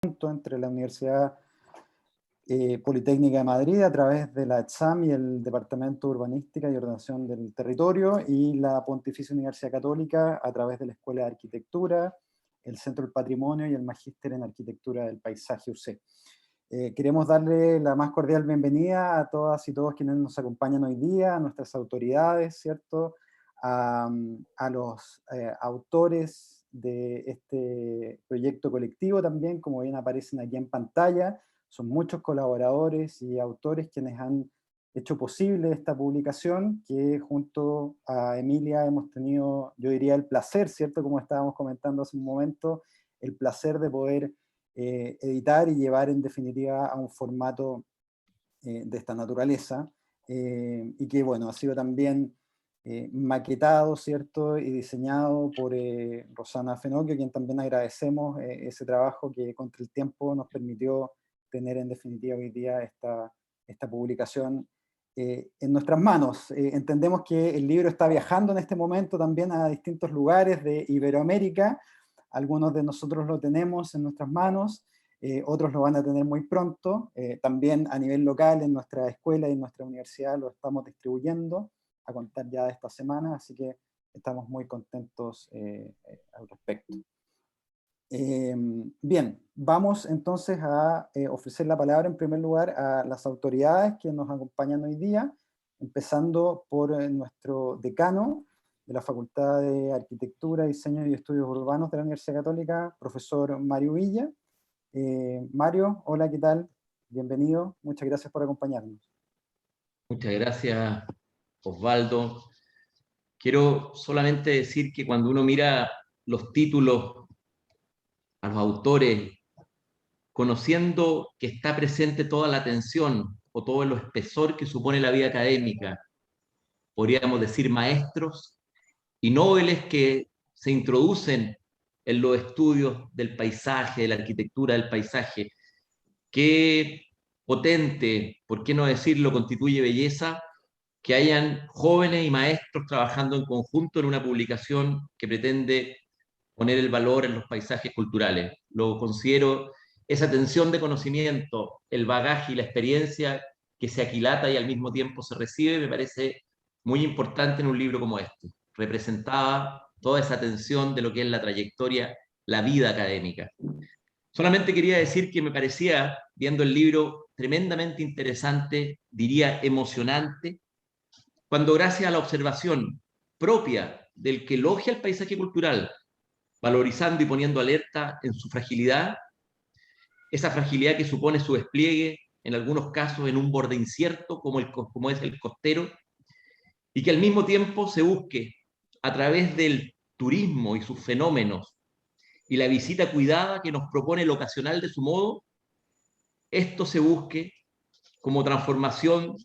entre la Universidad Politécnica de Madrid a través de la ETSAM y el Departamento de Urbanística y Ordenación del Territorio, y la Pontificia Universidad Católica a través de la Escuela de Arquitectura, el Centro del Patrimonio y el Magíster en Arquitectura del Paisaje UC. Queremos darle la más cordial bienvenida a todas y todos quienes nos acompañan hoy día, a nuestras autoridades, ¿cierto? A los autores de este proyecto colectivo también, como bien aparecen aquí en pantalla. Son muchos colaboradores y autores quienes han hecho posible esta publicación, que junto a Emilia hemos tenido, yo diría, el placer, ¿cierto? Como estábamos comentando hace un momento, el placer de poder editar y llevar en definitiva a un formato de esta naturaleza, y que bueno, ha sido también maquetado, ¿cierto? Y diseñado por Rosana Fenocchio, quien también agradecemos ese trabajo que contra el tiempo nos permitió tener en definitiva hoy día esta publicación en nuestras manos. Entendemos que el libro está viajando en este momento también a distintos lugares de Iberoamérica. Algunos de nosotros lo tenemos en nuestras manos, otros lo van a tener muy pronto. También a nivel local, en nuestra escuela y en nuestra universidad lo estamos distribuyendo a contar ya de esta semana, así que estamos muy contentos al respecto. Bien, vamos entonces a ofrecer la palabra en primer lugar a las autoridades que nos acompañan hoy día, empezando por nuestro decano de la Facultad de Arquitectura, Diseño y Estudios Urbanos de la Universidad Católica, profesor Mario Villa. Mario, hola, ¿qué tal? Bienvenido, muchas gracias por acompañarnos. Muchas gracias, Osvaldo. Quiero solamente decir que cuando uno mira los títulos a los autores, conociendo que está presente toda la tensión o todo el espesor que supone la vida académica, podríamos decir maestros y nobles que se introducen en los estudios del paisaje, de la arquitectura del paisaje, qué potente, por qué no decirlo, constituye belleza que hayan jóvenes y maestros trabajando en conjunto en una publicación que pretende poner el valor en los paisajes culturales. Lo considero esa tensión de conocimiento, el bagaje y la experiencia que se aquilata y al mismo tiempo se recibe, me parece muy importante en un libro como este. Representaba toda esa tensión de lo que es la trayectoria, la vida académica. Solamente quería decir que me parecía, viendo el libro, tremendamente interesante, diría emocionante, cuando gracias a la observación propia del que elogia el paisaje cultural, valorizando y poniendo alerta en su fragilidad, esa fragilidad que supone su despliegue, en algunos casos en un borde incierto como es el costero, y que al mismo tiempo se busque a través del turismo y sus fenómenos y la visita cuidada que nos propone el ocasional de su modo, esto se busque como transformación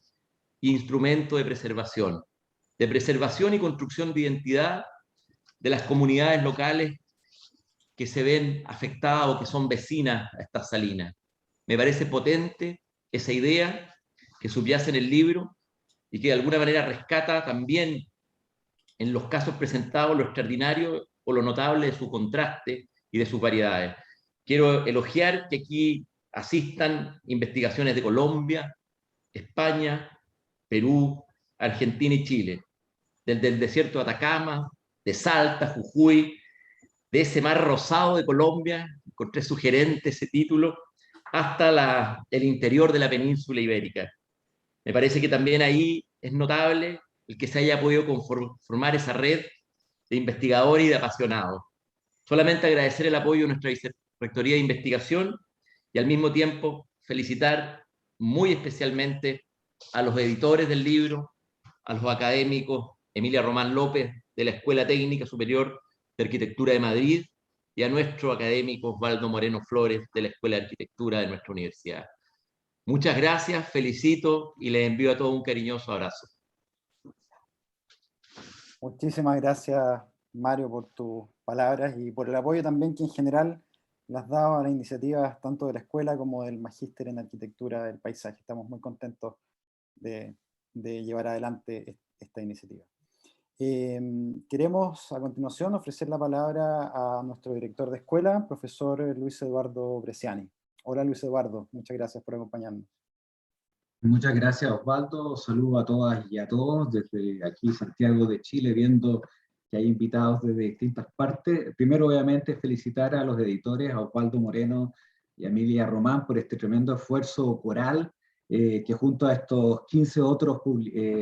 e instrumento de preservación y construcción de identidad de las comunidades locales que se ven afectadas o que son vecinas a estas salinas. Me parece potente esa idea que subyace en el libro y que de alguna manera rescata también en los casos presentados lo extraordinario o lo notable de su contraste y de sus variedades. Quiero elogiar que aquí asistan investigaciones de Colombia, España, Perú, Argentina y Chile, desde el desierto de Atacama, de Salta, Jujuy, de ese mar rosado de Colombia, encontré sugerente ese título, hasta el interior de la península ibérica. Me parece que también ahí es notable el que se haya podido formar esa red de investigadores y de apasionados. Solamente agradecer el apoyo de nuestra Vicerrectoría de Investigación y al mismo tiempo felicitar muy especialmente a los editores del libro, a los académicos Emilia Román López de la Escuela Técnica Superior de Arquitectura de Madrid y a nuestro académico Osvaldo Moreno Flores de la Escuela de Arquitectura de nuestra universidad. Muchas gracias, felicito y les envío a todos un cariñoso abrazo. Muchísimas gracias, Mario, por tus palabras y por el apoyo también que en general le has dado a las iniciativas tanto de la escuela como del Magíster en Arquitectura del Paisaje. Estamos muy contentos de llevar adelante esta iniciativa. Queremos a continuación ofrecer la palabra a nuestro director de escuela, profesor Luis Eduardo Bresciani. Hola Luis Eduardo, muchas gracias por acompañarnos. Muchas gracias, Osvaldo. Saludo a todas y a todos desde aquí, Santiago de Chile, viendo que hay invitados desde distintas partes. Primero, obviamente, felicitar a los editores, a Osvaldo Moreno y a Emilia Román por este tremendo esfuerzo coral, que junto a estos 15 otros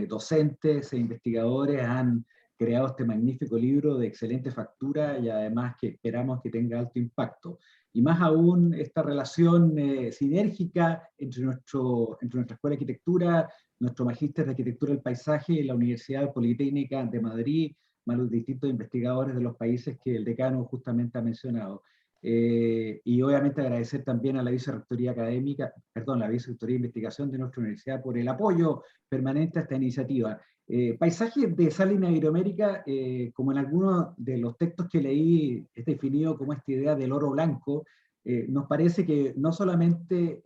docentes e investigadores han creado este magnífico libro de excelente factura y además que esperamos que tenga alto impacto. Y más aún esta relación sinérgica entre nuestra Escuela de Arquitectura, nuestro Magíster de Arquitectura del Paisaje y la Universidad Politécnica de Madrid, más los distintos investigadores de los países que el decano justamente ha mencionado. Y obviamente agradecer también a la Vicerrectoría Académica, perdón, la Vicerrectoría de Investigación de nuestra universidad por el apoyo permanente a esta iniciativa. Paisaje de Salina Iberoamérica, como en algunos de los textos que leí, es definido como esta idea del oro blanco. Nos parece que no solamente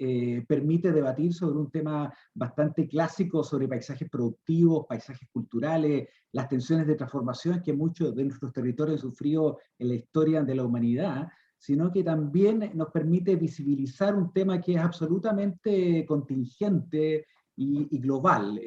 permite debatir sobre un tema bastante clásico sobre paisajes productivos, paisajes culturales, las tensiones de transformación que muchos de nuestros territorios han sufrido en la historia de la humanidad, sino que también nos permite visibilizar un tema que es absolutamente contingente y global.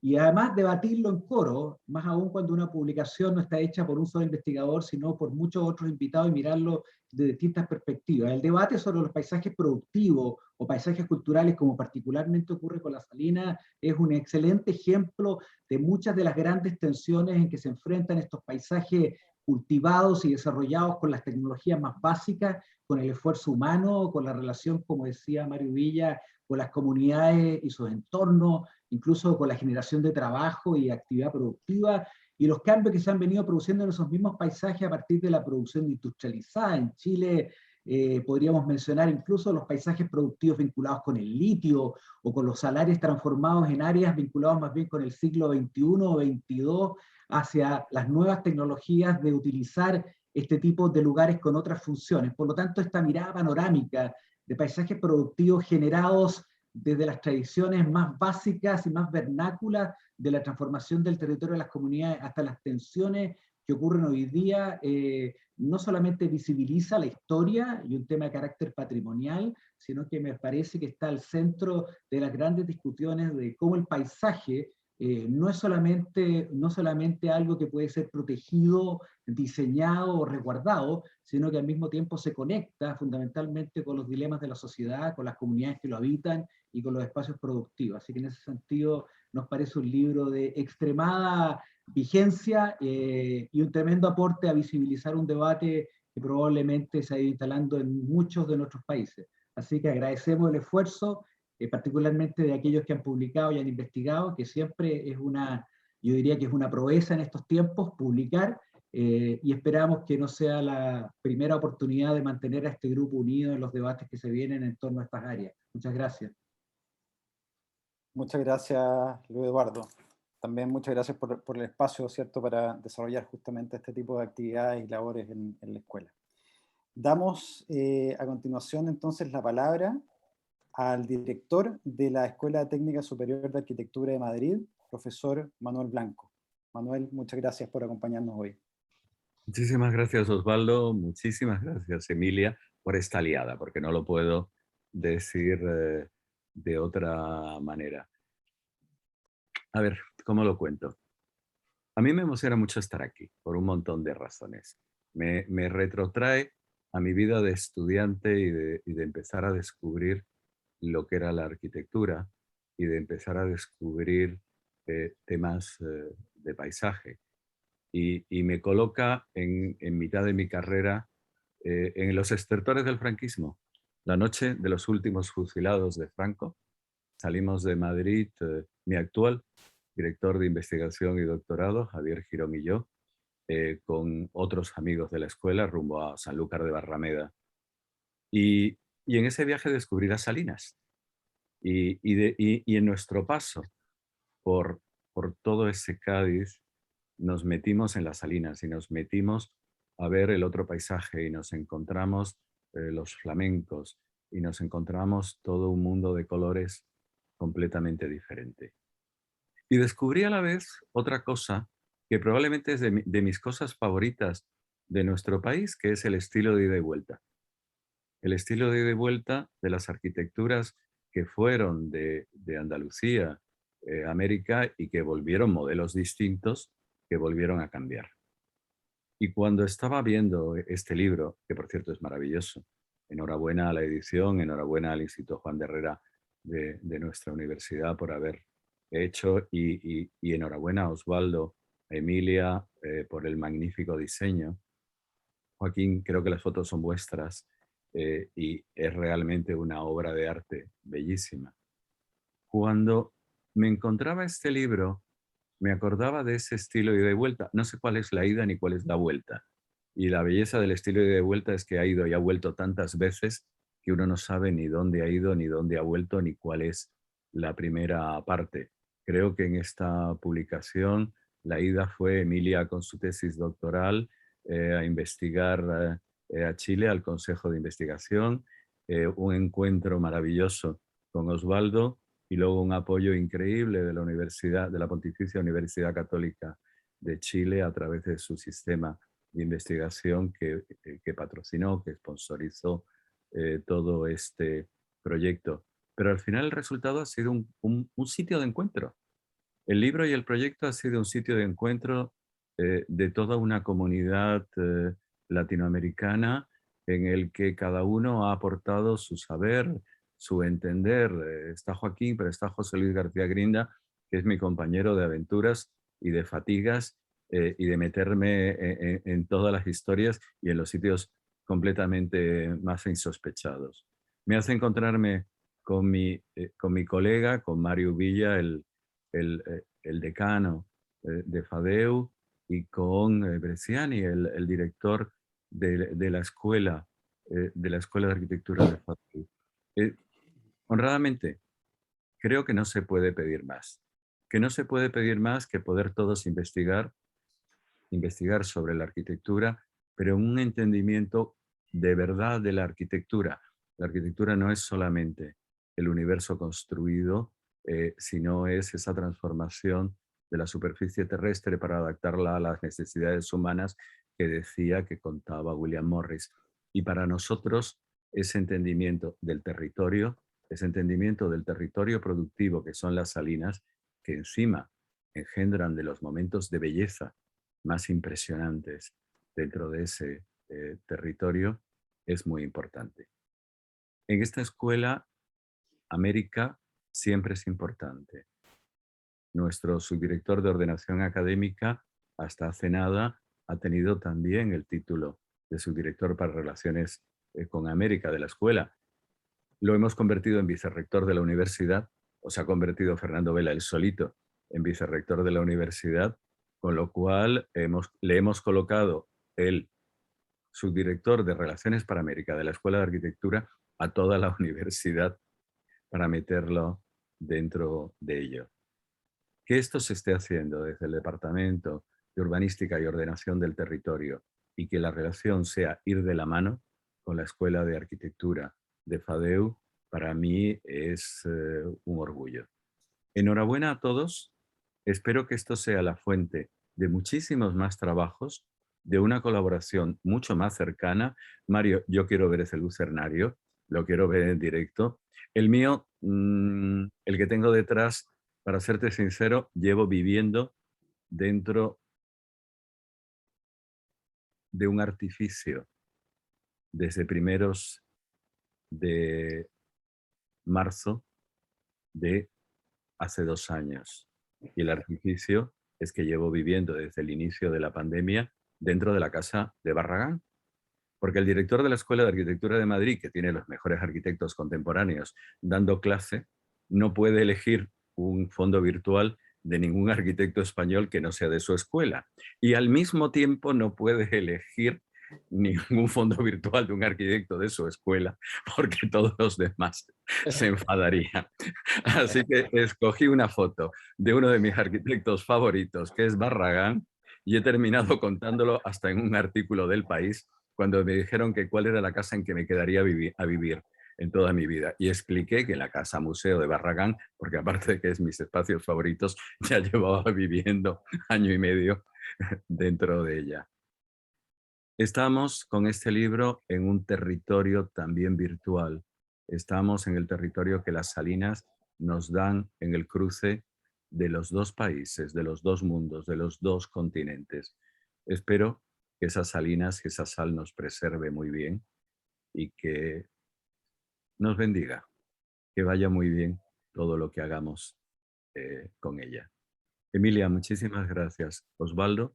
Y además debatirlo en coro, más aún cuando una publicación no está hecha por un solo investigador, sino por muchos otros invitados y mirarlo de distintas perspectivas. El debate sobre los paisajes productivos o paisajes culturales, como particularmente ocurre con la Salina, es un excelente ejemplo de muchas de las grandes tensiones en que se enfrentan estos paisajes cultivados y desarrollados con las tecnologías más básicas, con el esfuerzo humano, con la relación, como decía Mario Villa, con las comunidades y sus entornos, incluso con la generación de trabajo y actividad productiva, y los cambios que se han venido produciendo en esos mismos paisajes a partir de la producción industrializada. En Chile podríamos mencionar incluso los paisajes productivos vinculados con el litio o con los salares transformados en áreas vinculados más bien con el siglo XXI o XXII hacia las nuevas tecnologías de utilizar este tipo de lugares con otras funciones. Por lo tanto, esta mirada panorámica de paisajes productivos generados desde las tradiciones más básicas y más vernáculas de la transformación del territorio de las comunidades hasta las tensiones que ocurren hoy día, no solamente visibiliza la historia y un tema de carácter patrimonial, sino que me parece que está al centro de las grandes discusiones de cómo el paisaje no es solamente algo que puede ser protegido, diseñado o resguardado, sino que al mismo tiempo se conecta fundamentalmente con los dilemas de la sociedad, con las comunidades que lo habitan y con los espacios productivos. Así que en ese sentido nos parece un libro de extremada vigencia y un tremendo aporte a visibilizar un debate que probablemente se ha ido instalando en muchos de nuestros países. Así que agradecemos el esfuerzo, particularmente de aquellos que han publicado y han investigado, que siempre es yo diría que es una proeza en estos tiempos publicar, y esperamos que no sea la primera oportunidad de mantener a este grupo unido en los debates que se vienen en torno a estas áreas. Muchas gracias. Muchas gracias, Luis Eduardo. También muchas gracias por el espacio, ¿cierto?, para desarrollar justamente este tipo de actividades y labores en la escuela. Damos a continuación entonces la palabra al director de la Escuela Técnica Superior de Arquitectura de Madrid, profesor Manuel Blanco. Manuel, muchas gracias por acompañarnos hoy. Muchísimas gracias, Osvaldo. Muchísimas gracias, Emilia, por esta aliada, porque no lo puedo decir de otra manera. A ver, ¿cómo lo cuento? A mí me emociona mucho estar aquí, por un montón de razones. Me retrotrae a mi vida de estudiante y de empezar a descubrir lo que era la arquitectura y de empezar a descubrir temas de paisaje. Y me coloca en mitad de mi carrera en los estertores del franquismo. La noche de los últimos fusilados de Franco, salimos de Madrid, mi actual director de investigación y doctorado, Javier Girón y yo, con otros amigos de la escuela rumbo a Sanlúcar de Barrameda. Y en ese viaje descubrí las Salinas. Y en nuestro paso por todo ese Cádiz, nos metimos en las Salinas y nos metimos a ver el otro paisaje y nos encontramos los flamencos y nos encontramos todo un mundo de colores completamente diferente. Y descubrí a la vez otra cosa que probablemente es de mis cosas favoritas de nuestro país, que es el estilo de ida y vuelta. El estilo de ida y vuelta de las arquitecturas que fueron de Andalucía, América, y que volvieron modelos distintos, que volvieron a cambiar. Y cuando estaba viendo este libro, que por cierto es maravilloso, enhorabuena a la edición, enhorabuena al Instituto Juan de Herrera de nuestra universidad por haber hecho, y enhorabuena a Osvaldo, a Emilia, por el magnífico diseño. Joaquín, creo que las fotos son vuestras, y es realmente una obra de arte bellísima. Cuando me encontraba este libro, me acordaba de ese estilo de ida y vuelta. No sé cuál es la ida ni cuál es la vuelta. Y la belleza del estilo de ida y vuelta es que ha ido y ha vuelto tantas veces que uno no sabe ni dónde ha ido, ni dónde ha vuelto, ni cuál es la primera parte. Creo que en esta publicación la ida fue Emilia con su tesis doctoral a investigar a Chile, al Consejo de Investigación, un encuentro maravilloso con Osvaldo, y luego un apoyo increíble de la Universidad, de la Pontificia Universidad Católica de Chile a través de su sistema de investigación que patrocinó, que sponsorizó todo este proyecto. Pero al final el resultado ha sido un sitio de encuentro. El libro y el proyecto ha sido un sitio de encuentro de toda una comunidad latinoamericana en el que cada uno ha aportado su saber, su entender. Está Joaquín, pero está José Luis García Grinda, que es mi compañero de aventuras y de fatigas y de meterme en todas las historias y en los sitios completamente más insospechados. Me hace encontrarme con mi colega, con Mario Villa, el decano de FADEU, y con Bresciani, el director de la escuela de arquitectura de FADEU. Honradamente, creo que no se puede pedir más. Que no se puede pedir más que poder todos investigar sobre la arquitectura, pero un entendimiento de verdad de la arquitectura. La arquitectura no es solamente el universo construido, sino es esa transformación de la superficie terrestre para adaptarla a las necesidades humanas que decía, que contaba William Morris. Y para nosotros ese entendimiento del territorio, ese entendimiento del territorio productivo que son las salinas, que encima engendran de los momentos de belleza más impresionantes dentro de ese territorio, es muy importante. En esta escuela, América siempre es importante. Nuestro subdirector de ordenación académica, hasta hace nada, ha tenido también el título de subdirector para relaciones con América de la escuela. Lo hemos convertido en vicerrector de la universidad, o se ha convertido Fernando Vela, el solito, en vicerrector de la universidad, con lo cual le hemos colocado el subdirector de Relaciones para América de la Escuela de Arquitectura a toda la universidad para meterlo dentro de ello. Que esto se esté haciendo desde el Departamento de Urbanística y Ordenación del Territorio y que la relación sea ir de la mano con la Escuela de Arquitectura de FADEU, para mí es un orgullo. Enhorabuena a todos. Espero que esto sea la fuente de muchísimos más trabajos, de una colaboración mucho más cercana. Mario, yo quiero ver ese lucernario, lo quiero ver en directo. El mío, el que tengo detrás, para serte sincero, llevo viviendo dentro de un artificio desde primeros de marzo de hace 2 años. Y el artificio es que llevo viviendo desde el inicio de la pandemia dentro de la casa de Barragán. Porque el director de la Escuela de Arquitectura de Madrid, que tiene los mejores arquitectos contemporáneos dando clase, no puede elegir un fondo virtual de ningún arquitecto español que no sea de su escuela. Y al mismo tiempo no puede elegir ningún fondo virtual de un arquitecto de su escuela, porque todos los demás se enfadarían. Así que escogí una foto de uno de mis arquitectos favoritos, que es Barragán, y he terminado contándolo hasta en un artículo del País, cuando me dijeron que cuál era la casa en que me quedaría a vivir en toda mi vida. Y expliqué que la casa museo de Barragán, porque aparte de que es mis espacios favoritos, ya llevaba viviendo 1 año y medio dentro de ella. Estamos con este libro en un territorio también virtual. Estamos en el territorio que las Salinas nos dan en el cruce de los dos países, de los dos mundos, de los dos continentes. Espero que esas Salinas, que esa sal nos preserve muy bien y que nos bendiga, que vaya muy bien todo lo que hagamos con ella. Emilia, muchísimas gracias. Osvaldo,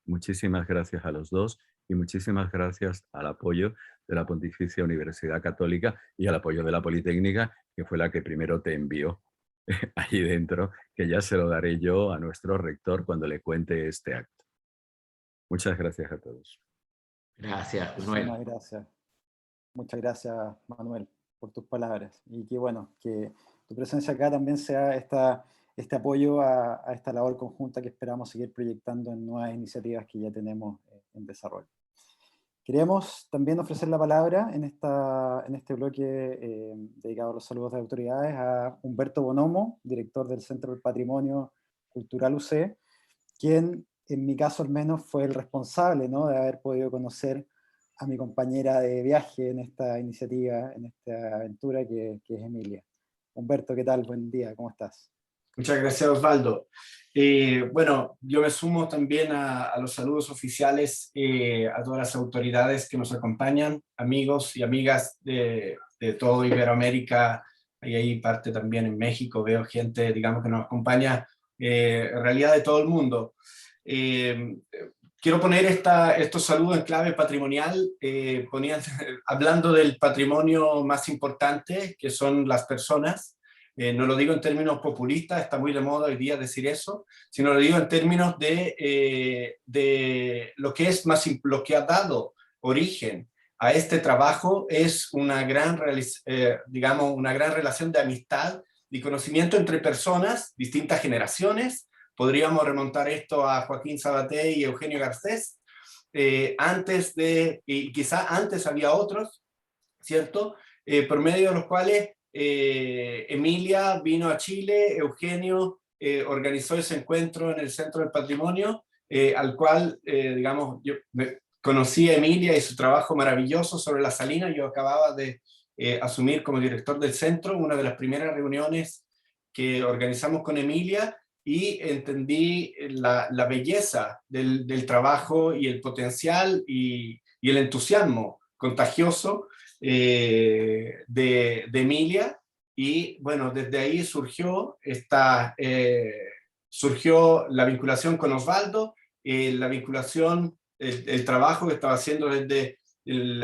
muchísimas gracias a los dos y muchísimas gracias al apoyo de la Pontificia Universidad Católica y al apoyo de la Politécnica, que fue la que primero te envió ahí dentro, que ya se lo daré yo a nuestro rector cuando le cuente este acto. Muchas gracias a todos. Gracias, Manuel. Muchísimas gracias. Muchas gracias, Manuel, por tus palabras. Y que bueno, que tu presencia acá también sea este apoyo a esta labor conjunta que esperamos seguir proyectando en nuevas iniciativas que ya tenemos en desarrollo. Queríamos también ofrecer la palabra en este bloque dedicado a los saludos de autoridades a Humberto Bonomo, director del Centro del Patrimonio Cultural UC, quien en mi caso al menos fue el responsable, ¿no?, de haber podido conocer a mi compañera de viaje en esta iniciativa, en esta aventura que es Emilia. Humberto, ¿qué tal? Buen día, ¿cómo estás? Muchas gracias, Osvaldo. Bueno, yo me sumo también a los saludos oficiales a todas las autoridades que nos acompañan, amigos y amigas de todo Iberoamérica, y ahí parte también en México, veo gente, digamos, que nos acompaña en realidad de todo el mundo. Quiero poner estos saludos en clave patrimonial, hablando del patrimonio más importante, que son las personas. No lo digo en términos populistas, está muy de moda hoy día decir eso, sino lo digo en términos de lo que es lo que ha dado origen a este trabajo es una gran relación de amistad y conocimiento entre personas, distintas generaciones. Podríamos remontar esto a Joaquín Sabaté y Eugenio Garcés, y quizá antes había otros, ¿cierto? Por medio de los cuales Emilia vino a Chile, Eugenio organizó ese encuentro en el Centro del Patrimonio, al cual, digamos, yo conocí a Emilia y su trabajo maravilloso sobre la Salina. Yo acababa de asumir como director del centro, una de las primeras reuniones que organizamos con Emilia, y entendí la belleza del trabajo y el potencial y el entusiasmo contagioso de Emilia, y bueno, desde ahí surgió la vinculación con Osvaldo, la vinculación, el trabajo que estaba haciendo desde el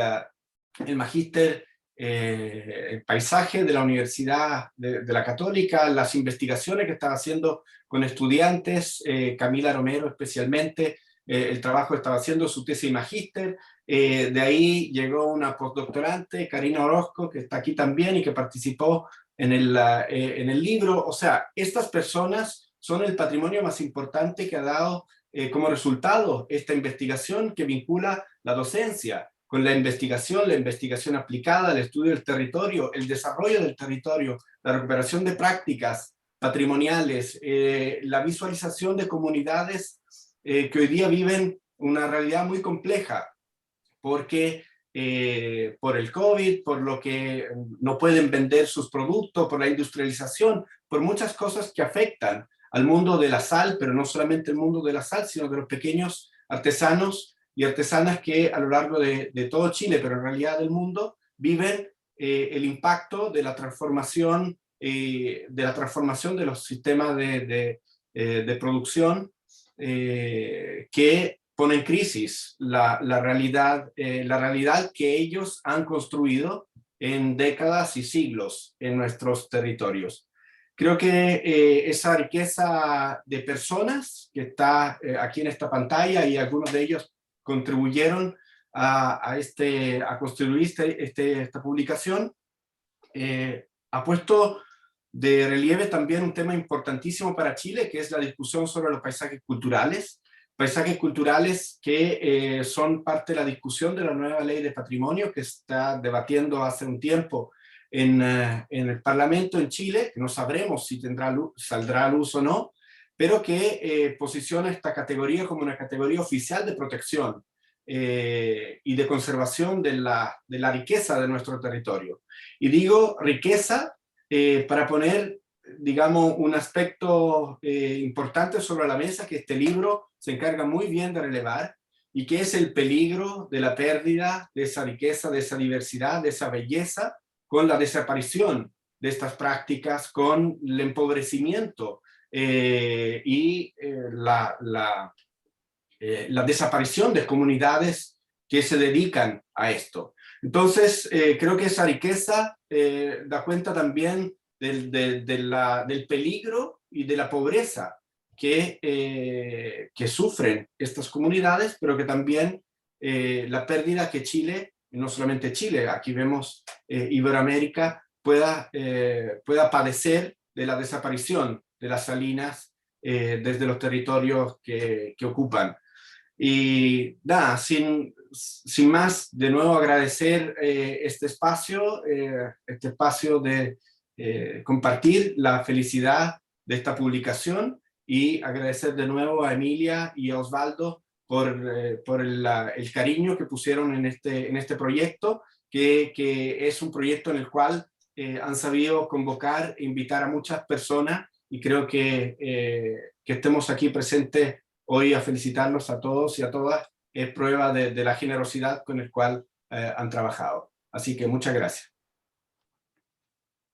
magíster el paisaje de la Universidad de la Católica, las investigaciones que estaba haciendo con estudiantes, Camila Romero especialmente, el trabajo que estaba haciendo, su tesis de magíster. De ahí llegó una postdoctorante, Karina Orozco, que está aquí también y que participó en el libro. O sea, estas personas son el patrimonio más importante que ha dado como resultado esta investigación que vincula la docencia con la investigación aplicada, el estudio del territorio, el desarrollo del territorio, la recuperación de prácticas patrimoniales, la visualización de comunidades que hoy día viven una realidad muy compleja, porque por el COVID, por lo que no pueden vender sus productos, por la industrialización, por muchas cosas que afectan al mundo de la sal, pero no solamente el mundo de la sal, sino de los pequeños artesanos y artesanas que a lo largo de todo Chile, pero en realidad del mundo, viven el impacto de la transformación de los sistemas de producción que pone en crisis la realidad que ellos han construido en décadas y siglos en nuestros territorios. Creo que esa riqueza de personas que está aquí en esta pantalla, y algunos de ellos contribuyeron a construir esta publicación, ha puesto de relieve también un tema importantísimo para Chile, que es la discusión sobre los paisajes culturales que son parte de la discusión de la nueva ley de patrimonio que está debatiendo hace un tiempo en el Parlamento en Chile, que no sabremos si saldrá a luz o no, pero que posiciona esta categoría como una categoría oficial de protección y de conservación de la riqueza de nuestro territorio. Y digo riqueza para poner, digamos, un aspecto importante sobre la mesa que este libro se encarga muy bien de relevar, y que es el peligro de la pérdida de esa riqueza, de esa diversidad, de esa belleza, con la desaparición de estas prácticas, con el empobrecimiento y la desaparición de comunidades que se dedican a esto. Entonces, creo que esa riqueza da cuenta también del peligro y de la pobreza que sufren estas comunidades, pero que también la pérdida que Chile, no solamente Chile, aquí vemos Iberoamérica, pueda padecer de la desaparición de las salinas desde los territorios que ocupan. Y nada, sin más, de nuevo agradecer este espacio de compartir la felicidad de esta publicación, y agradecer de nuevo a Emilia y a Osvaldo por el cariño que pusieron en este proyecto, que es un proyecto en el cual han sabido convocar e invitar a muchas personas, y creo que estemos aquí presentes hoy a felicitarlos a todos y a todas es prueba de la generosidad con la cual han trabajado. Así que muchas gracias.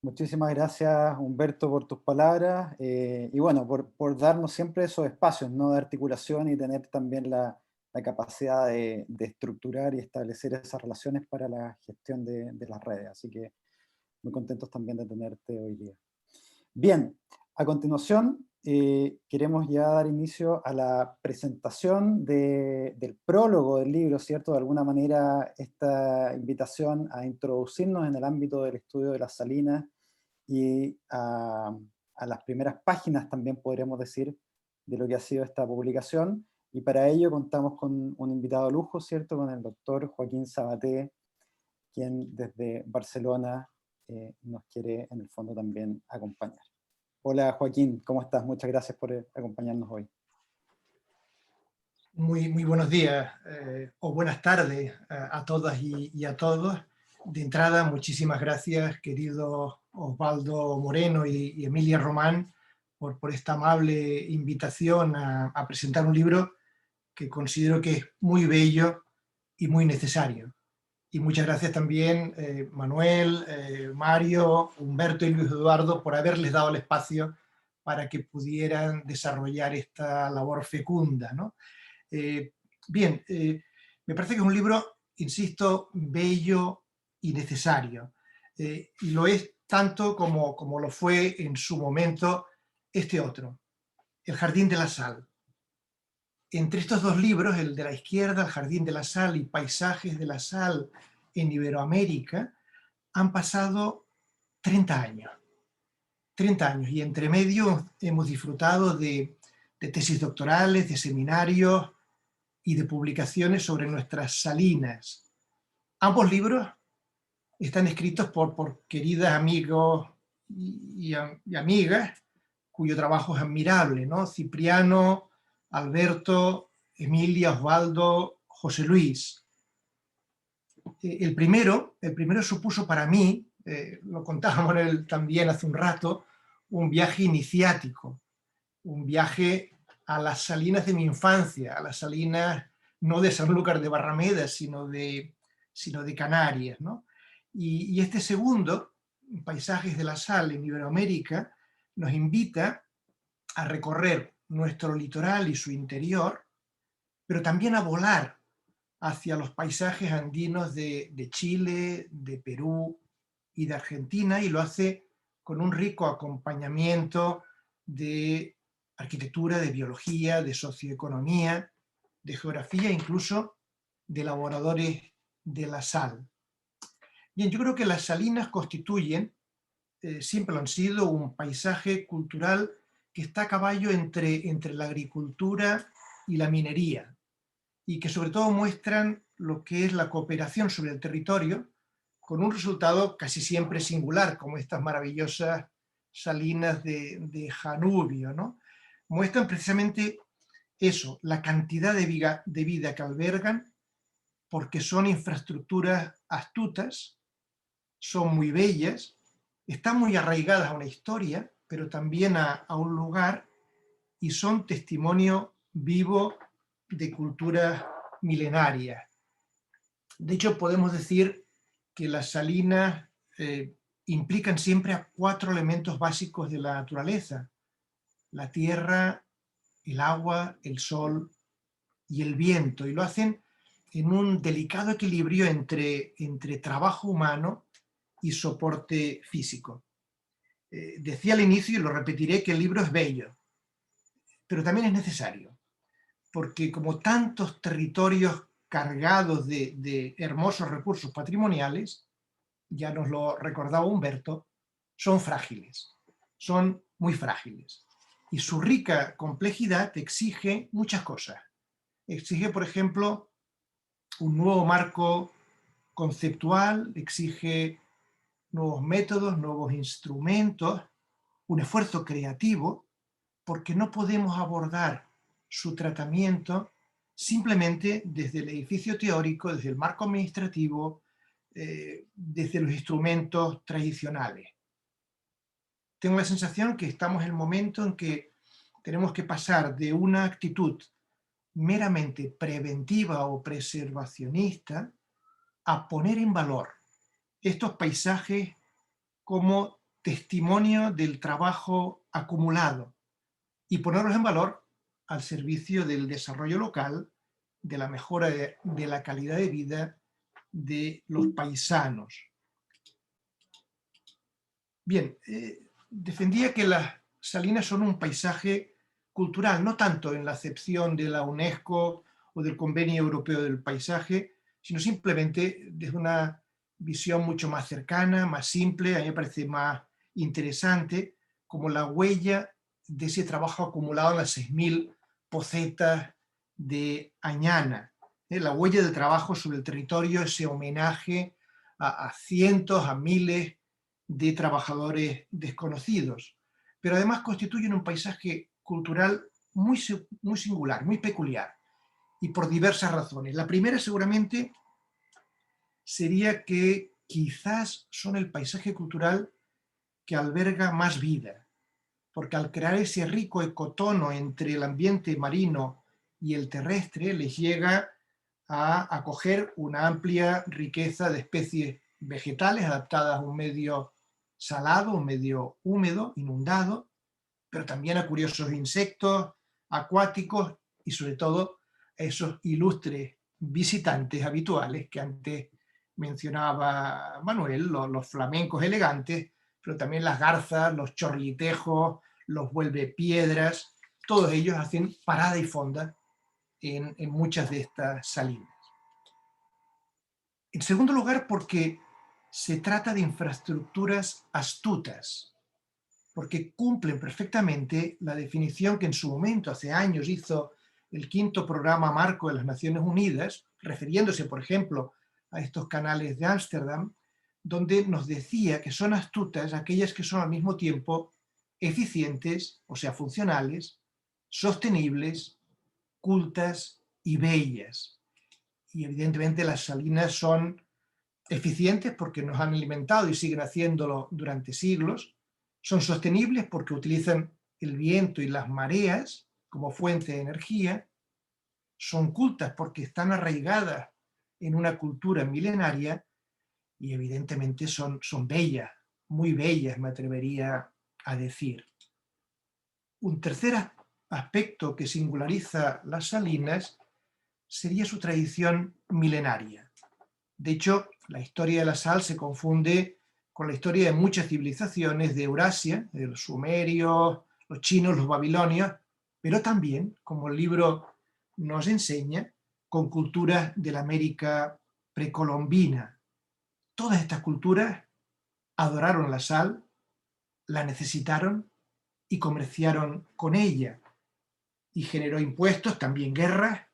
Muchísimas gracias, Humberto, por tus palabras y bueno, por darnos siempre esos espacios, ¿no?, de articulación, y tener también la capacidad de estructurar y establecer esas relaciones para la gestión de las redes. Así que muy contentos también de tenerte hoy día. Bien, a continuación queremos ya dar inicio a la presentación del prólogo del libro, ¿cierto? De alguna manera esta invitación a introducirnos en el ámbito del estudio de las salinas y a las primeras páginas, también podríamos decir, de lo que ha sido esta publicación. Y para ello contamos con un invitado de lujo, ¿cierto? Con el doctor Joaquín Sabaté, quien desde Barcelona nos quiere en el fondo también acompañar. Hola Joaquín, ¿cómo estás? Muchas gracias por acompañarnos hoy. Muy buenos días o buenas tardes a todas y a todos. De entrada, muchísimas gracias, querido Osvaldo Moreno y Emilia Román, por esta amable invitación a presentar un libro que considero que es muy bello y muy necesario. Y muchas gracias también Manuel, Mario, Humberto y Luis Eduardo por haberles dado el espacio para que pudieran desarrollar esta labor fecunda, ¿no? Bien, me parece que es un libro, insisto, bello y necesario. Y lo es tanto como lo fue en su momento este otro, El Jardín de la Sal. Entre estos dos libros, el de la izquierda, El Jardín de la Sal y Paisajes de la Sal en Iberoamérica, han pasado 30 años. 30 años, y entre medio hemos disfrutado de tesis doctorales, de seminarios y de publicaciones sobre nuestras salinas. Ambos libros están escritos por queridas amigos y amigas cuyo trabajo es admirable, ¿no? Cipriano, Alberto, Emilia, Osvaldo, José Luis. El primero supuso para mí, lo contábamos también hace un rato, un viaje iniciático, un viaje a las salinas de mi infancia, a las salinas no de Sanlúcar de Barrameda, sino de Canarias, ¿no? Y este segundo, Paisajes de la Sal en Iberoamérica, nos invita a recorrer nuestro litoral y su interior, pero también a volar hacia los paisajes andinos de Chile, de Perú y de Argentina, y lo hace con un rico acompañamiento de arquitectura, de biología, de socioeconomía, de geografía, incluso de elaboradores de la sal. Bien, yo creo que las salinas constituyen, siempre lo han sido, un paisaje cultural que está a caballo entre la agricultura y la minería, y que sobre todo muestran lo que es la cooperación sobre el territorio, con un resultado casi siempre singular, como estas maravillosas salinas de Janubio, ¿no? muestran precisamente eso, la cantidad de vida que albergan, porque son infraestructuras astutas, son muy bellas, están muy arraigadas a una historia, pero también a un lugar, y son testimonio vivo de culturas milenarias. De hecho, podemos decir que las salinas implican siempre a 4 elementos básicos de la naturaleza: la tierra, el agua, el sol y el viento, y lo hacen en un delicado equilibrio entre trabajo humano y soporte físico. Decía al inicio, y lo repetiré, que el libro es bello, pero también es necesario, porque como tantos territorios cargados de hermosos recursos patrimoniales, ya nos lo recordaba Humberto, son frágiles, son muy frágiles. Y su rica complejidad exige muchas cosas. Exige, por ejemplo, un nuevo marco conceptual, exige nuevos métodos, nuevos instrumentos, un esfuerzo creativo, porque no podemos abordar su tratamiento simplemente desde el edificio teórico, desde el marco administrativo, desde los instrumentos tradicionales. Tengo la sensación que estamos en el momento en que tenemos que pasar de una actitud meramente preventiva o preservacionista a poner en valor estos paisajes como testimonio del trabajo acumulado y ponerlos en valor al servicio del desarrollo local, de la mejora de la calidad de vida de los paisanos. Bien, defendía que las salinas son un paisaje cultural, no tanto en la acepción de la UNESCO o del Convenio Europeo del Paisaje, sino simplemente desde una visión mucho más cercana, más simple, a mí me parece más interesante, como la huella de ese trabajo acumulado en las 6.000 pocetas de Añana. La huella del trabajo sobre el territorio, ese homenaje a cientos, a miles de trabajadores desconocidos, pero además constituyen un paisaje cultural muy singular, muy peculiar, y por diversas razones. La primera seguramente sería que quizás son el paisaje cultural que alberga más vida, porque al crear ese rico ecotono entre el ambiente marino y el terrestre, les llega a acoger una amplia riqueza de especies vegetales adaptadas a un medio salado, un medio húmedo, inundado, pero también a curiosos insectos acuáticos y sobre todo a esos ilustres visitantes habituales que antes mencionaba Manuel, los flamencos elegantes, pero también las garzas, los chorlitejos, los vuelvepiedras, todos ellos hacen parada y fonda en muchas de estas salinas. En segundo lugar, porque se trata de infraestructuras astutas, porque cumplen perfectamente la definición que en su momento, hace años, hizo el 5º Programa Marco de las Naciones Unidas, refiriéndose, por ejemplo, a estos canales de Ámsterdam, donde nos decía que son astutas aquellas que son al mismo tiempo eficientes, o sea, funcionales, sostenibles, cultas y bellas. Y evidentemente las salinas son eficientes porque nos han alimentado y siguen haciéndolo durante siglos, son sostenibles porque utilizan el viento y las mareas como fuente de energía, son cultas porque están arraigadas en una cultura milenaria y evidentemente son bellas, muy bellas, me atrevería a decir. Un tercer aspecto que singulariza las salinas sería su tradición milenaria. De hecho, la historia de la sal se confunde con la historia de muchas civilizaciones de Eurasia, de los sumerios, los chinos, los babilonios, pero también, como el libro nos enseña, con culturas de la América precolombina. Todas estas culturas adoraron la sal, la necesitaron y comerciaron con ella. Y generó impuestos, también guerras,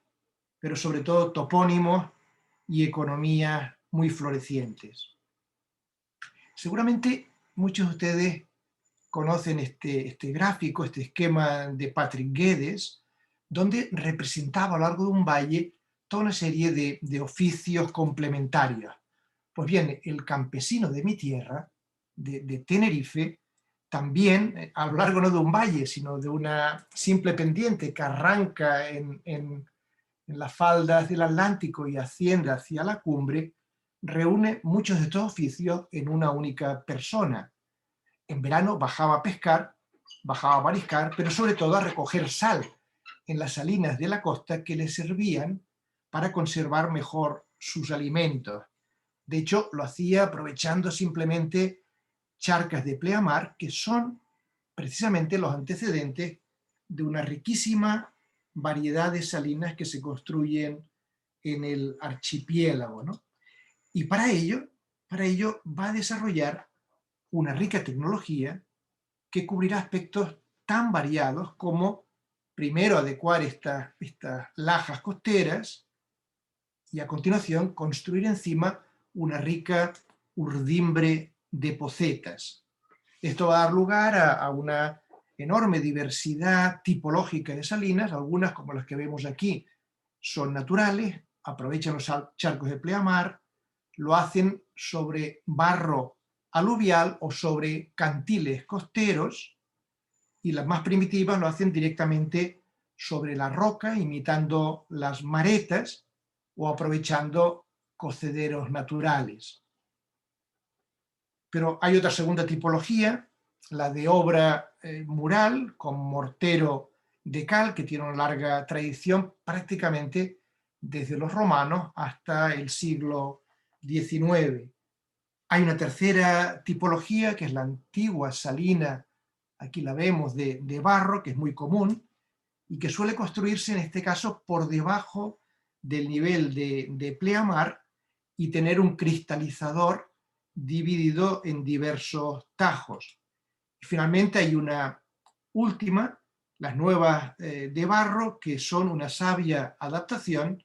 pero sobre todo topónimos y economías muy florecientes. Seguramente muchos de ustedes conocen este gráfico, este esquema de Patrick Guedes, donde representaba a lo largo de un valle toda una serie de oficios complementarios. Pues bien, el campesino de mi tierra, de Tenerife, también a lo largo no de un valle, sino de una simple pendiente que arranca en las faldas del Atlántico y asciende hacia la cumbre, reúne muchos de estos oficios en una única persona. En verano bajaba a pescar, bajaba a mariscar, pero sobre todo a recoger sal en las salinas de la costa que le servían para conservar mejor sus alimentos. De hecho, lo hacía aprovechando simplemente charcas de pleamar, que son precisamente los antecedentes de una riquísima variedad de salinas que se construyen en el archipiélago, ¿no? Y para ello va a desarrollar una rica tecnología que cubrirá aspectos tan variados como, primero, adecuar estas lajas costeras y, a continuación, construir encima una rica urdimbre de pocetas. Esto va a dar lugar a una enorme diversidad tipológica de salinas, algunas como las que vemos aquí son naturales, aprovechan los charcos de pleamar, lo hacen sobre barro aluvial o sobre cantiles costeros, y las más primitivas lo hacen directamente sobre la roca, imitando las maretas o aprovechando cocederos naturales. Pero hay otra segunda tipología, la de obra mural con mortero de cal, que tiene una larga tradición prácticamente desde los romanos hasta el siglo XIX. Hay una tercera tipología, que es la antigua salina, aquí la vemos, de barro, que es muy común y que suele construirse en este caso por debajo del nivel de pleamar y tener un cristalizador dividido en diversos tajos. Y finalmente hay una última, las nuevas de barro, que son una sabia adaptación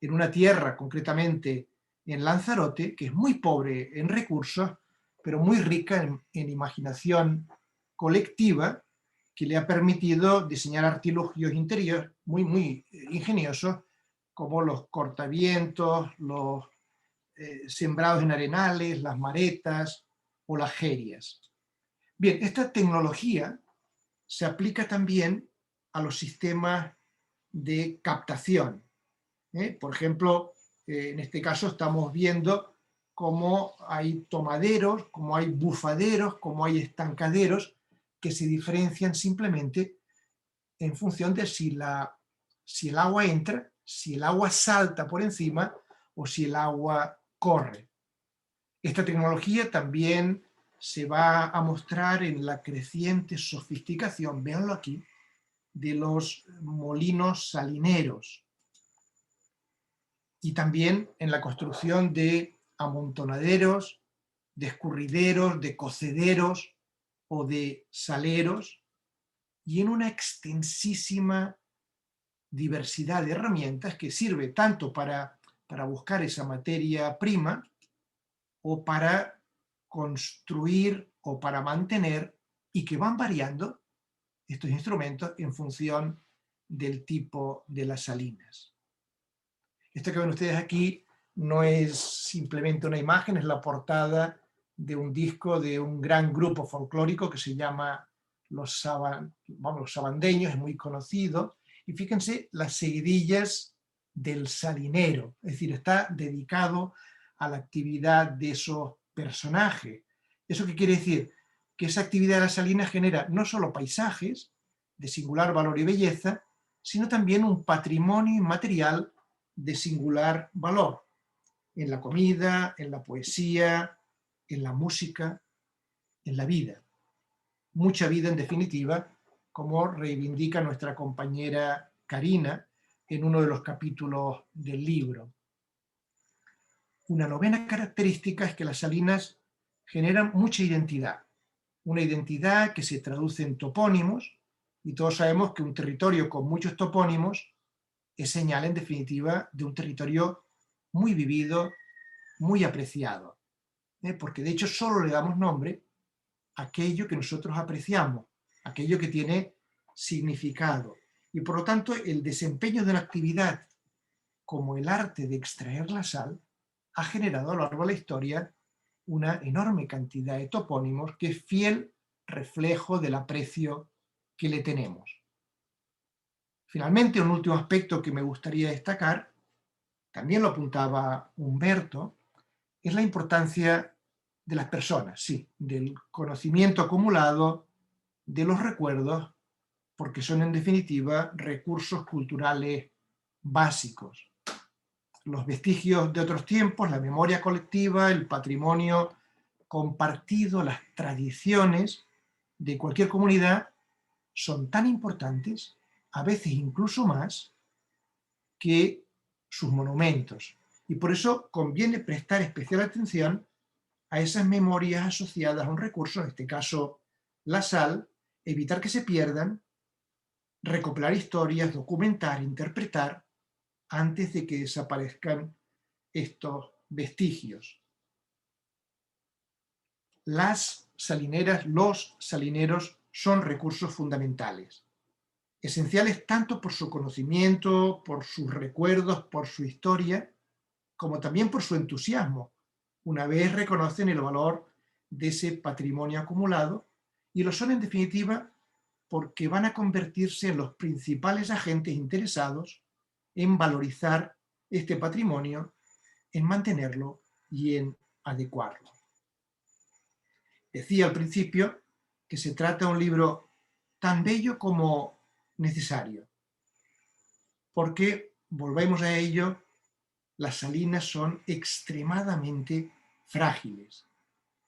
en una tierra, concretamente en Lanzarote, que es muy pobre en recursos, pero muy rica en imaginación colectiva, que le ha permitido diseñar artilugios interiores muy ingeniosos, como los cortavientos, los sembrados en arenales, las maretas o las jerias. Bien, esta tecnología se aplica también a los sistemas de captación. Por ejemplo, en este caso estamos viendo cómo hay tomaderos, cómo hay bufaderos, cómo hay estancaderos que se diferencian simplemente en función de si el agua entra, si el agua salta por encima o si el agua corre. Esta tecnología también se va a mostrar en la creciente sofisticación, véanlo aquí, de los molinos salineros, y también en la construcción de amontonaderos, de escurrideros, de cocederos o de saleros, y en una extensísima diversidad de herramientas que sirve tanto para buscar esa materia prima o para construir o para mantener, y que van variando estos instrumentos en función del tipo de las salinas. Esto que ven ustedes aquí no es simplemente una imagen, es la portada de un disco de un gran grupo folclórico que se llama Los Sabandeños, es muy conocido, y fíjense las seguidillas del salinero, es decir, está dedicado a la actividad de esos personajes. ¿Eso qué quiere decir? Que esa actividad de la salina genera no solo paisajes de singular valor y belleza, sino también un patrimonio inmaterial de singular valor, en la comida, en la poesía, en la música, en la vida. Mucha vida, en definitiva, como reivindica nuestra compañera Karina en uno de los capítulos del libro. Una novena característica es que las salinas generan mucha identidad, una identidad que se traduce en topónimos, y todos sabemos que un territorio con muchos topónimos es señal, en definitiva, de un territorio muy vivido, muy apreciado, porque de hecho solo le damos nombre aquello que nosotros apreciamos, aquello que tiene significado. Y por lo tanto, el desempeño de una actividad como el arte de extraer la sal ha generado a lo largo de la historia una enorme cantidad de topónimos que es fiel reflejo del aprecio que le tenemos. Finalmente, un último aspecto que me gustaría destacar, también lo apuntaba Humberto, es la importancia de las personas, sí, del conocimiento acumulado, de los recuerdos, porque son en definitiva recursos culturales básicos. Los vestigios de otros tiempos, la memoria colectiva, el patrimonio compartido, las tradiciones de cualquier comunidad son tan importantes, a veces incluso más, que sus monumentos. Y por eso conviene prestar especial atención a esas memorias asociadas a un recurso, en este caso la sal, evitar que se pierdan, recopilar historias, documentar, interpretar, antes de que desaparezcan estos vestigios. Las salineras, los salineros son recursos fundamentales, esenciales tanto por su conocimiento, por sus recuerdos, por su historia, como también por su entusiasmo, una vez reconocen el valor de ese patrimonio acumulado, y lo son en definitiva porque van a convertirse en los principales agentes interesados en valorizar este patrimonio, en mantenerlo y en adecuarlo. Decía al principio que se trata de un libro tan bello como necesario, porque, volvemos a ello, las salinas son extremadamente frágiles.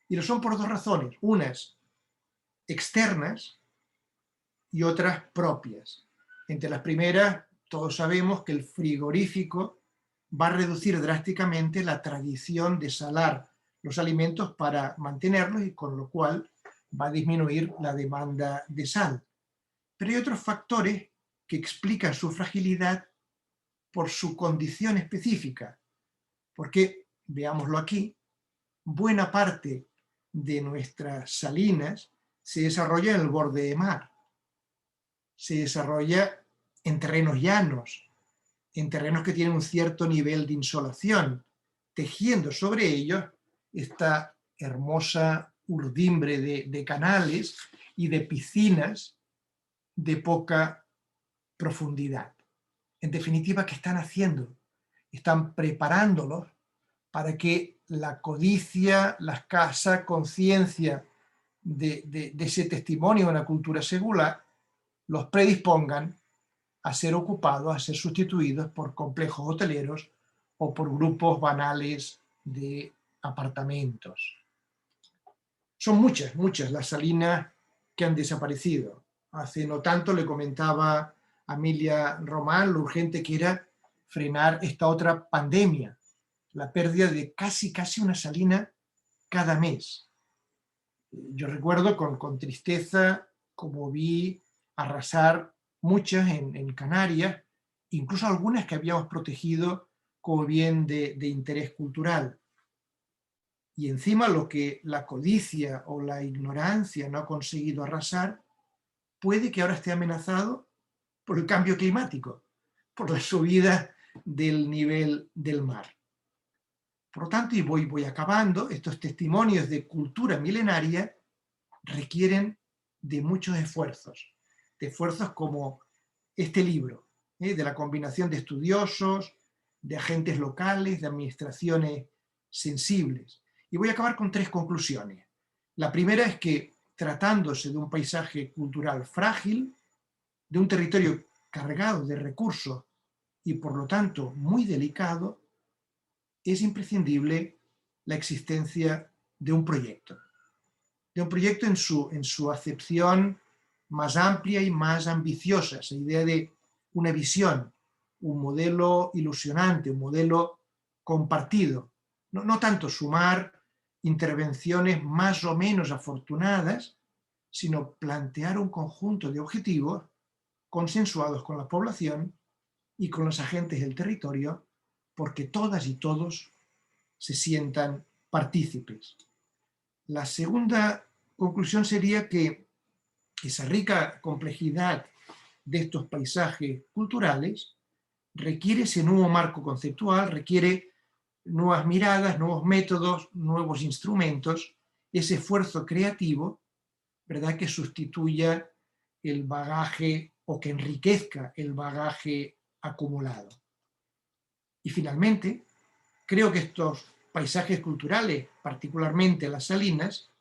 Y lo son por dos razones, unas externas y otras propias. Entre las primeras, todos sabemos que el frigorífico va a reducir drásticamente la tradición de salar los alimentos para mantenerlos, y con lo cual va a disminuir la demanda de sal. Pero hay otros factores que explican su fragilidad por su condición específica, porque, veámoslo aquí, buena parte de nuestras salinas se desarrolla en el borde de mar, se desarrolla en terrenos llanos, en terrenos que tienen un cierto nivel de insolación, tejiendo sobre ellos esta hermosa urdimbre de canales y de piscinas de poca profundidad. En definitiva, ¿qué están haciendo? Están preparándolos para que la codicia, la escasa conciencia de ese testimonio de una cultura secular los predispongan a ser ocupados, a ser sustituidos por complejos hoteleros o por grupos banales de apartamentos. Son muchas las salinas que han desaparecido. Hace no tanto le comentaba a Emilia Román lo urgente que era frenar esta otra pandemia, la pérdida de casi una salina cada mes. Yo recuerdo con tristeza como vi arrasar muchas en Canarias, incluso algunas que habíamos protegido como bien de interés cultural. Y encima lo que la codicia o la ignorancia no ha conseguido arrasar, puede que ahora esté amenazado por el cambio climático, por la subida del nivel del mar. Por lo tanto, y voy acabando, estos testimonios de cultura milenaria requieren de muchos esfuerzos, de esfuerzos como este libro, de la combinación de estudiosos, de agentes locales, de administraciones sensibles. Y voy a acabar con 3 conclusiones. La primera es que, tratándose de un paisaje cultural frágil, de un territorio cargado de recursos y por lo tanto muy delicado, es imprescindible la existencia de un proyecto en su acepción más amplia y más ambiciosa, esa idea de una visión, un modelo ilusionante, un modelo compartido. No tanto sumar intervenciones más o menos afortunadas, sino plantear un conjunto de objetivos consensuados con la población y con los agentes del territorio, porque todas y todos se sientan partícipes. La segunda conclusión sería que esa rica complejidad de estos paisajes culturales requiere ese nuevo marco conceptual, requiere nuevas miradas, nuevos métodos, nuevos instrumentos, ese esfuerzo creativo, ¿verdad?, que sustituya el bagaje o que enriquezca el bagaje acumulado. Y finalmente, creo que estos paisajes culturales, particularmente las salinas,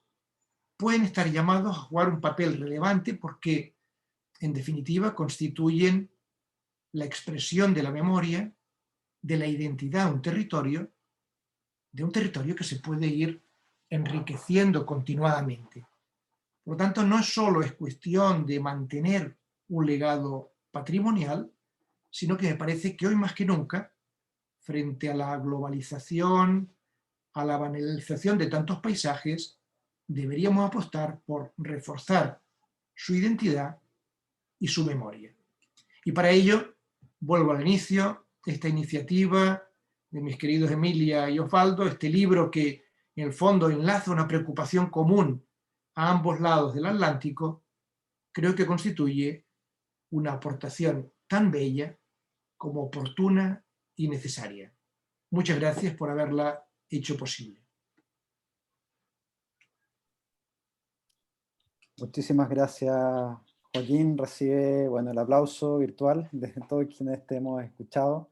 pueden estar llamados a jugar un papel relevante porque, en definitiva, constituyen la expresión de la memoria, de la identidad de un territorio que se puede ir enriqueciendo continuadamente. Por lo tanto, no solo es cuestión de mantener un legado patrimonial, sino que me parece que hoy más que nunca, frente a la globalización, a la banalización de tantos paisajes, deberíamos apostar por reforzar su identidad y su memoria. Y para ello, vuelvo al inicio, esta iniciativa de mis queridos Emilia y Osvaldo, este libro que en el fondo enlaza una preocupación común a ambos lados del Atlántico, creo que constituye una aportación tan bella como oportuna y necesaria. Muchas gracias por haberla hecho posible. Muchísimas gracias, Joaquín. Recibe, bueno, el aplauso virtual de todos quienes te hemos escuchado.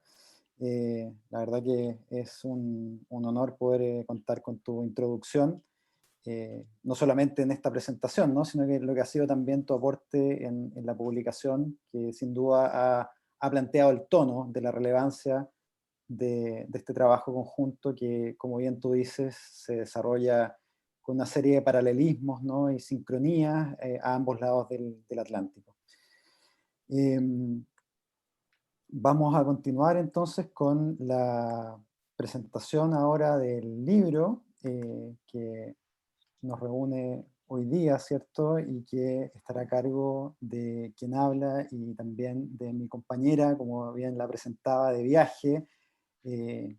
La verdad que es un honor poder contar con tu introducción, no solamente en esta presentación, ¿no?, sino que lo que ha sido también tu aporte en la publicación, que sin duda ha planteado el tono de la relevancia de este trabajo conjunto que, como bien tú dices, se desarrolla con una serie de paralelismos, ¿no?, y sincronías a ambos lados del Atlántico. Vamos a continuar entonces con la presentación ahora del libro que nos reúne hoy día, ¿cierto? Y que estará a cargo de quien habla y también de mi compañera, como bien la presentaba, de viaje,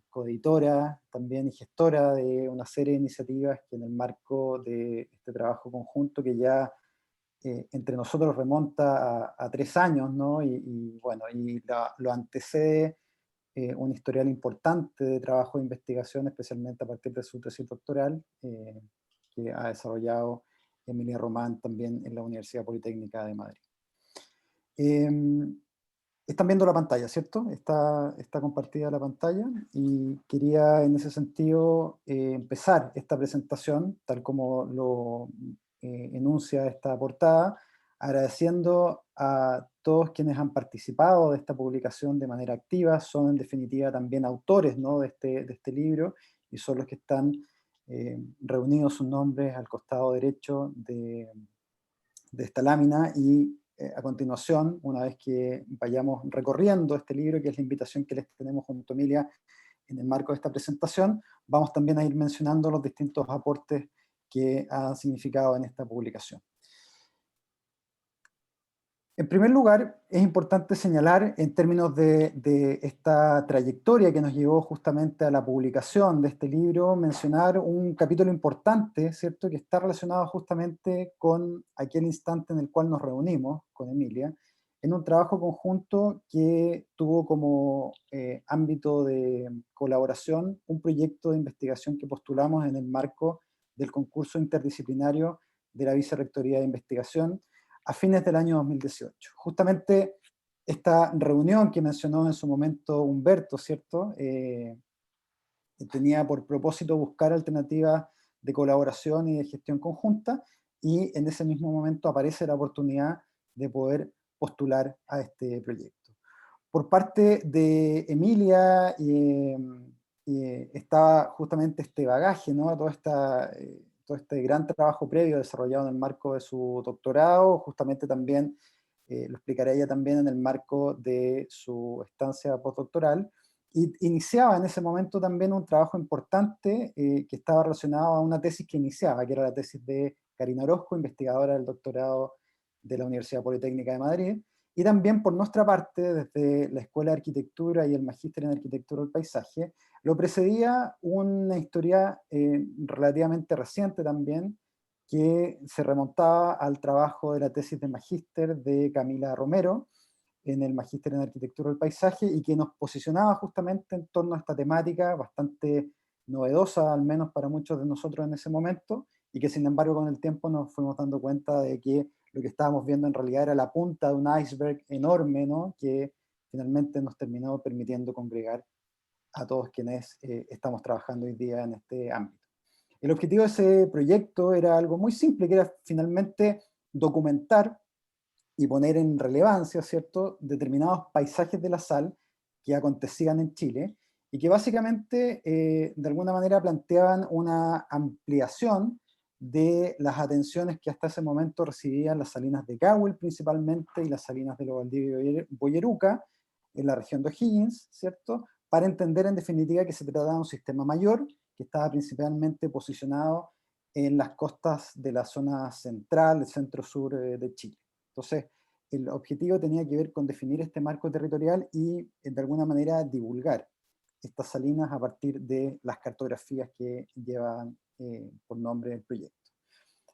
coeditora también y gestora de una serie de iniciativas que en el marco de este trabajo conjunto que ya entre nosotros remonta a 3 años, ¿no? Y bueno, y lo antecede un historial importante de trabajo de investigación, especialmente a partir de su tesis doctoral, que ha desarrollado Emilia Román también en la Universidad Politécnica de Madrid. Están viendo la pantalla, ¿cierto? Está compartida la pantalla y quería en ese sentido empezar esta presentación, tal como lo enuncia esta portada, agradeciendo a todos quienes han participado de esta publicación de manera activa, son en definitiva también autores, ¿no?, de este libro, y son los que están reunidos sus nombres al costado derecho de esta lámina, y a continuación, una vez que vayamos recorriendo este libro, que es la invitación que les tenemos junto a Emilia en el marco de esta presentación, vamos también a ir mencionando los distintos aportes que han significado en esta publicación. En primer lugar, es importante señalar en términos de esta trayectoria que nos llevó justamente a la publicación de este libro, mencionar un capítulo importante, ¿cierto?, que está relacionado justamente con aquel instante en el cual nos reunimos con Emilia, en un trabajo conjunto que tuvo como ámbito de colaboración un proyecto de investigación que postulamos en el marco del concurso interdisciplinario de la Vicerrectoría de Investigación, a fines del año 2018. Justamente esta reunión que mencionó en su momento Humberto, ¿cierto?, tenía por propósito buscar alternativas de colaboración y de gestión conjunta, y en ese mismo momento aparece la oportunidad de poder postular a este proyecto. Por parte de Emilia estaba justamente este bagaje, ¿no?, todo este gran trabajo previo desarrollado en el marco de su doctorado, justamente también, lo explicaré ella también en el marco de su estancia postdoctoral, y iniciaba en ese momento también un trabajo importante que estaba relacionado a una tesis que iniciaba, que era la tesis de Karina Orozco, investigadora del doctorado de la Universidad Politécnica de Madrid, y también por nuestra parte, desde la Escuela de Arquitectura y el Magíster en Arquitectura del Paisaje, lo precedía una historia relativamente reciente también, que se remontaba al trabajo de la tesis de magíster de Camila Romero, en el Magíster en Arquitectura del Paisaje, y que nos posicionaba justamente en torno a esta temática bastante novedosa, al menos para muchos de nosotros en ese momento, y que sin embargo con el tiempo nos fuimos dando cuenta de que lo que estábamos viendo en realidad era la punta de un iceberg enorme, ¿no?, que finalmente nos terminó permitiendo congregar a todos quienes estamos trabajando hoy día en este ámbito. El objetivo de ese proyecto era algo muy simple, que era finalmente documentar y poner en relevancia, ¿cierto?, determinados paisajes de la sal que acontecían en Chile y que básicamente de alguna manera planteaban una ampliación de las atenciones que hasta ese momento recibían las salinas de Cahuil principalmente y las salinas de los Valdivia y Boyeruca en la región de O'Higgins, ¿cierto?, para entender en definitiva que se trataba de un sistema mayor que estaba principalmente posicionado en las costas de la zona central, el centro-sur de Chile. Entonces, el objetivo tenía que ver con definir este marco territorial y, de alguna manera, divulgar estas salinas a partir de las cartografías que llevan por nombre el proyecto.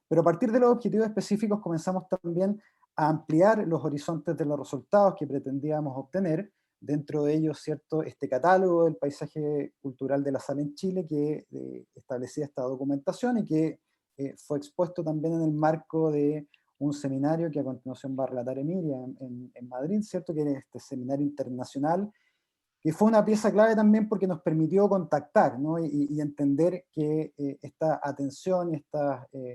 Pero a partir de los objetivos específicos comenzamos también a ampliar los horizontes de los resultados que pretendíamos obtener, dentro de ellos, ¿cierto?, este catálogo del paisaje cultural de la sal en Chile que establecía esta documentación y que fue expuesto también en el marco de un seminario que a continuación va a relatar Emilia en Madrid, ¿cierto?, que es este seminario internacional, que fue una pieza clave también porque nos permitió contactar, ¿no?, y entender que esta atención y estos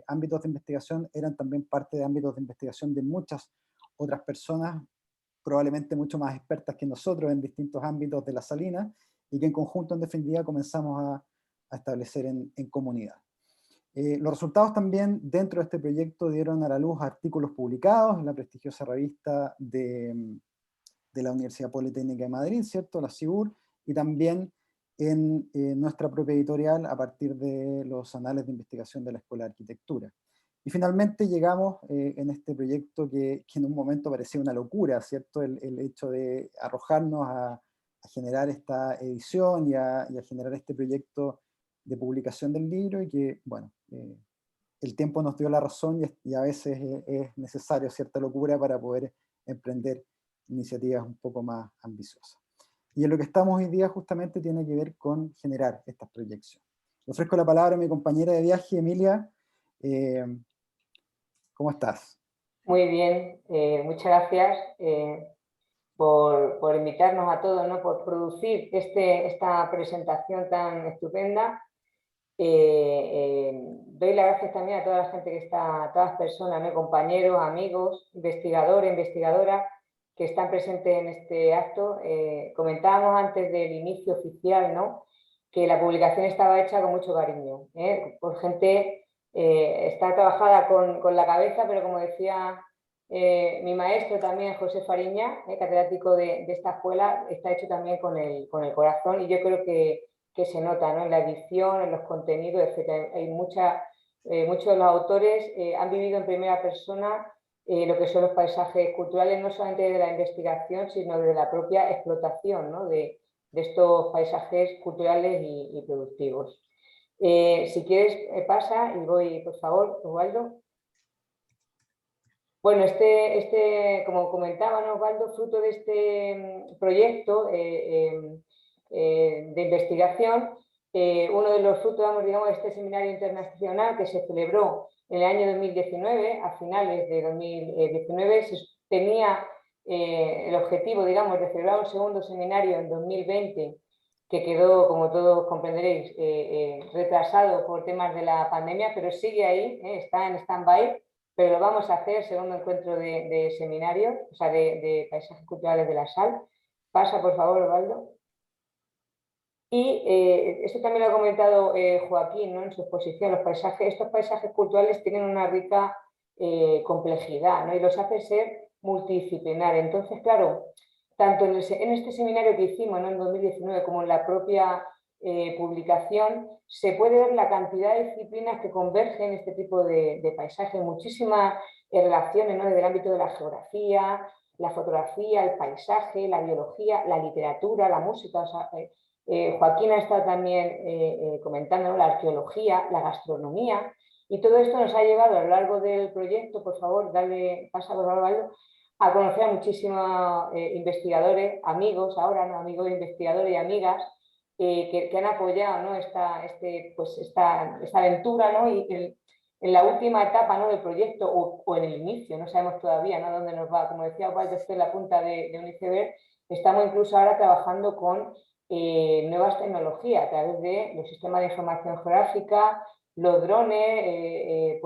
ámbitos de investigación eran también parte de ámbitos de investigación de muchas otras personas, probablemente mucho más expertas que nosotros en distintos ámbitos de la salina, y que en conjunto, en definitiva, comenzamos a establecer en comunidad. Los resultados también dentro de este proyecto dieron a la luz artículos publicados en la prestigiosa revista de la Universidad Politécnica de Madrid, ¿cierto?, la CIUR, y también en nuestra propia editorial a partir de los anales de investigación de la Escuela de Arquitectura. Y finalmente llegamos en este proyecto que en un momento parecía una locura, ¿cierto?, el hecho de arrojarnos a generar esta edición y a generar este proyecto de publicación del libro, y que, bueno, el tiempo nos dio la razón y a veces es necesario cierta locura para poder emprender iniciativas un poco más ambiciosas. Y en lo que estamos hoy día justamente tiene que ver con generar estas proyecciones. Le ofrezco la palabra a mi compañera de viaje, Emilia. ¿Cómo estás? Muy bien, muchas gracias por invitarnos a todos, ¿no?, por producir esta presentación tan estupenda. Doy las gracias también a toda la gente que está, a todas las personas, ¿no?, compañeros, amigos, investigadores, investigadoras que están presentes en este acto. Comentábamos antes del inicio oficial, ¿no?, que la publicación estaba hecha con mucho cariño, por gente. Está trabajada con la cabeza, pero como decía mi maestro también, José Fariña, catedrático de esta escuela, está hecho también con el corazón, y yo creo que se nota, ¿no?, en la edición, en los contenidos, etc. Hay muchos de los autores han vivido en primera persona lo que son los paisajes culturales, no solamente de la investigación, sino de la propia explotación, ¿no?, de estos paisajes culturales y productivos. Si quieres, pasa y voy, por favor, Osvaldo. Bueno, como comentaba, ¿no?, Osvaldo, fruto de este proyecto de investigación, uno de los frutos, digamos, de este seminario internacional que se celebró en el año 2019, a finales de 2019, se tenía el objetivo, digamos, de celebrar un segundo seminario en 2020, que quedó, como todos comprenderéis, retrasado por temas de la pandemia, pero sigue ahí, está en stand-by, pero lo vamos a hacer, segundo encuentro de seminario, o sea, de paisajes culturales de la sal. Pasa, por favor, Osvaldo. Y esto también lo ha comentado Joaquín, ¿no?, en su exposición. Estos paisajes culturales tienen una rica complejidad, ¿no?, y los hace ser multidisciplinar. Entonces, claro, tanto en este seminario que hicimos, ¿no?, en 2019, como en la propia publicación, se puede ver la cantidad de disciplinas que convergen en este tipo de paisajes, muchísimas relaciones, ¿no?, desde el ámbito de la geografía, la fotografía, el paisaje, la biología, la literatura, la música. O sea, Joaquín ha estado también comentando, ¿no?, la arqueología, la gastronomía, Y todo esto nos ha llevado a lo largo del proyecto, por favor, pasa por favor, a conocer a muchísimos investigadores, amigos ahora, ¿no? Amigos investigadores y amigas que han apoyado, ¿no? esta aventura, ¿no? Y en la última etapa, ¿no? del proyecto o en el inicio, no sabemos todavía, ¿no? dónde nos va. Como decía Osvaldo, esto es la punta de un iceberg. Estamos incluso ahora trabajando con nuevas tecnologías a través de los sistemas de información geográfica, los drones,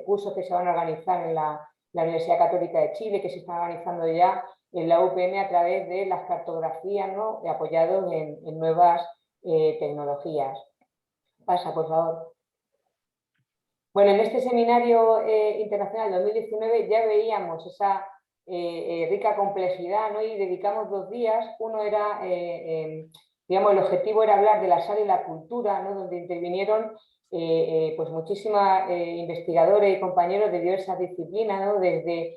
cursos que se van a organizar en la Universidad Católica de Chile, que se están organizando ya en la UPM a través de las cartografías, ¿no? apoyados en nuevas tecnologías. Pasa, por favor. Bueno, en este seminario internacional 2019 ya veíamos esa rica complejidad, ¿no? Y dedicamos 2 días. Uno era, digamos, el objetivo era hablar de la sal y la cultura, ¿no? Donde intervinieron pues muchísimos investigadores y compañeros de diversas disciplinas, ¿no? Desde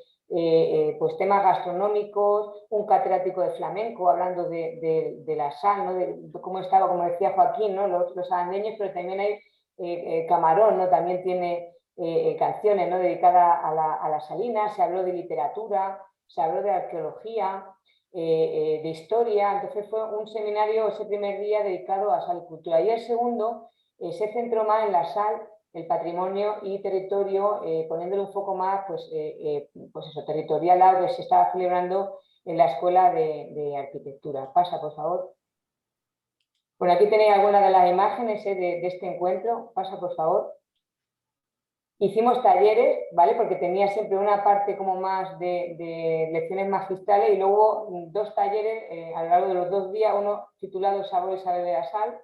pues temas gastronómicos, un catedrático de flamenco hablando de la sal, ¿no? De cómo estaba, como decía Joaquín, ¿no? los andeños, pero también hay Camarón, ¿no? También tiene canciones, ¿no? dedicadas a la salina. Se habló de literatura, se habló de arqueología, de historia. Entonces fue un seminario ese primer día dedicado a sal y cultura. Y el segundo se centró más en la sal, el patrimonio y territorio, poniéndole un foco más pues eso, territorial a lo que se estaba celebrando en la Escuela de Arquitectura. Pasa, por favor. Bueno, aquí tenéis algunas de las imágenes de este encuentro. Pasa, por favor. Hicimos talleres, ¿vale? Porque tenía siempre una parte como más de lecciones magistrales y luego 2 talleres a lo largo de los 2 días, uno titulado Sabor y Saber de la Sal,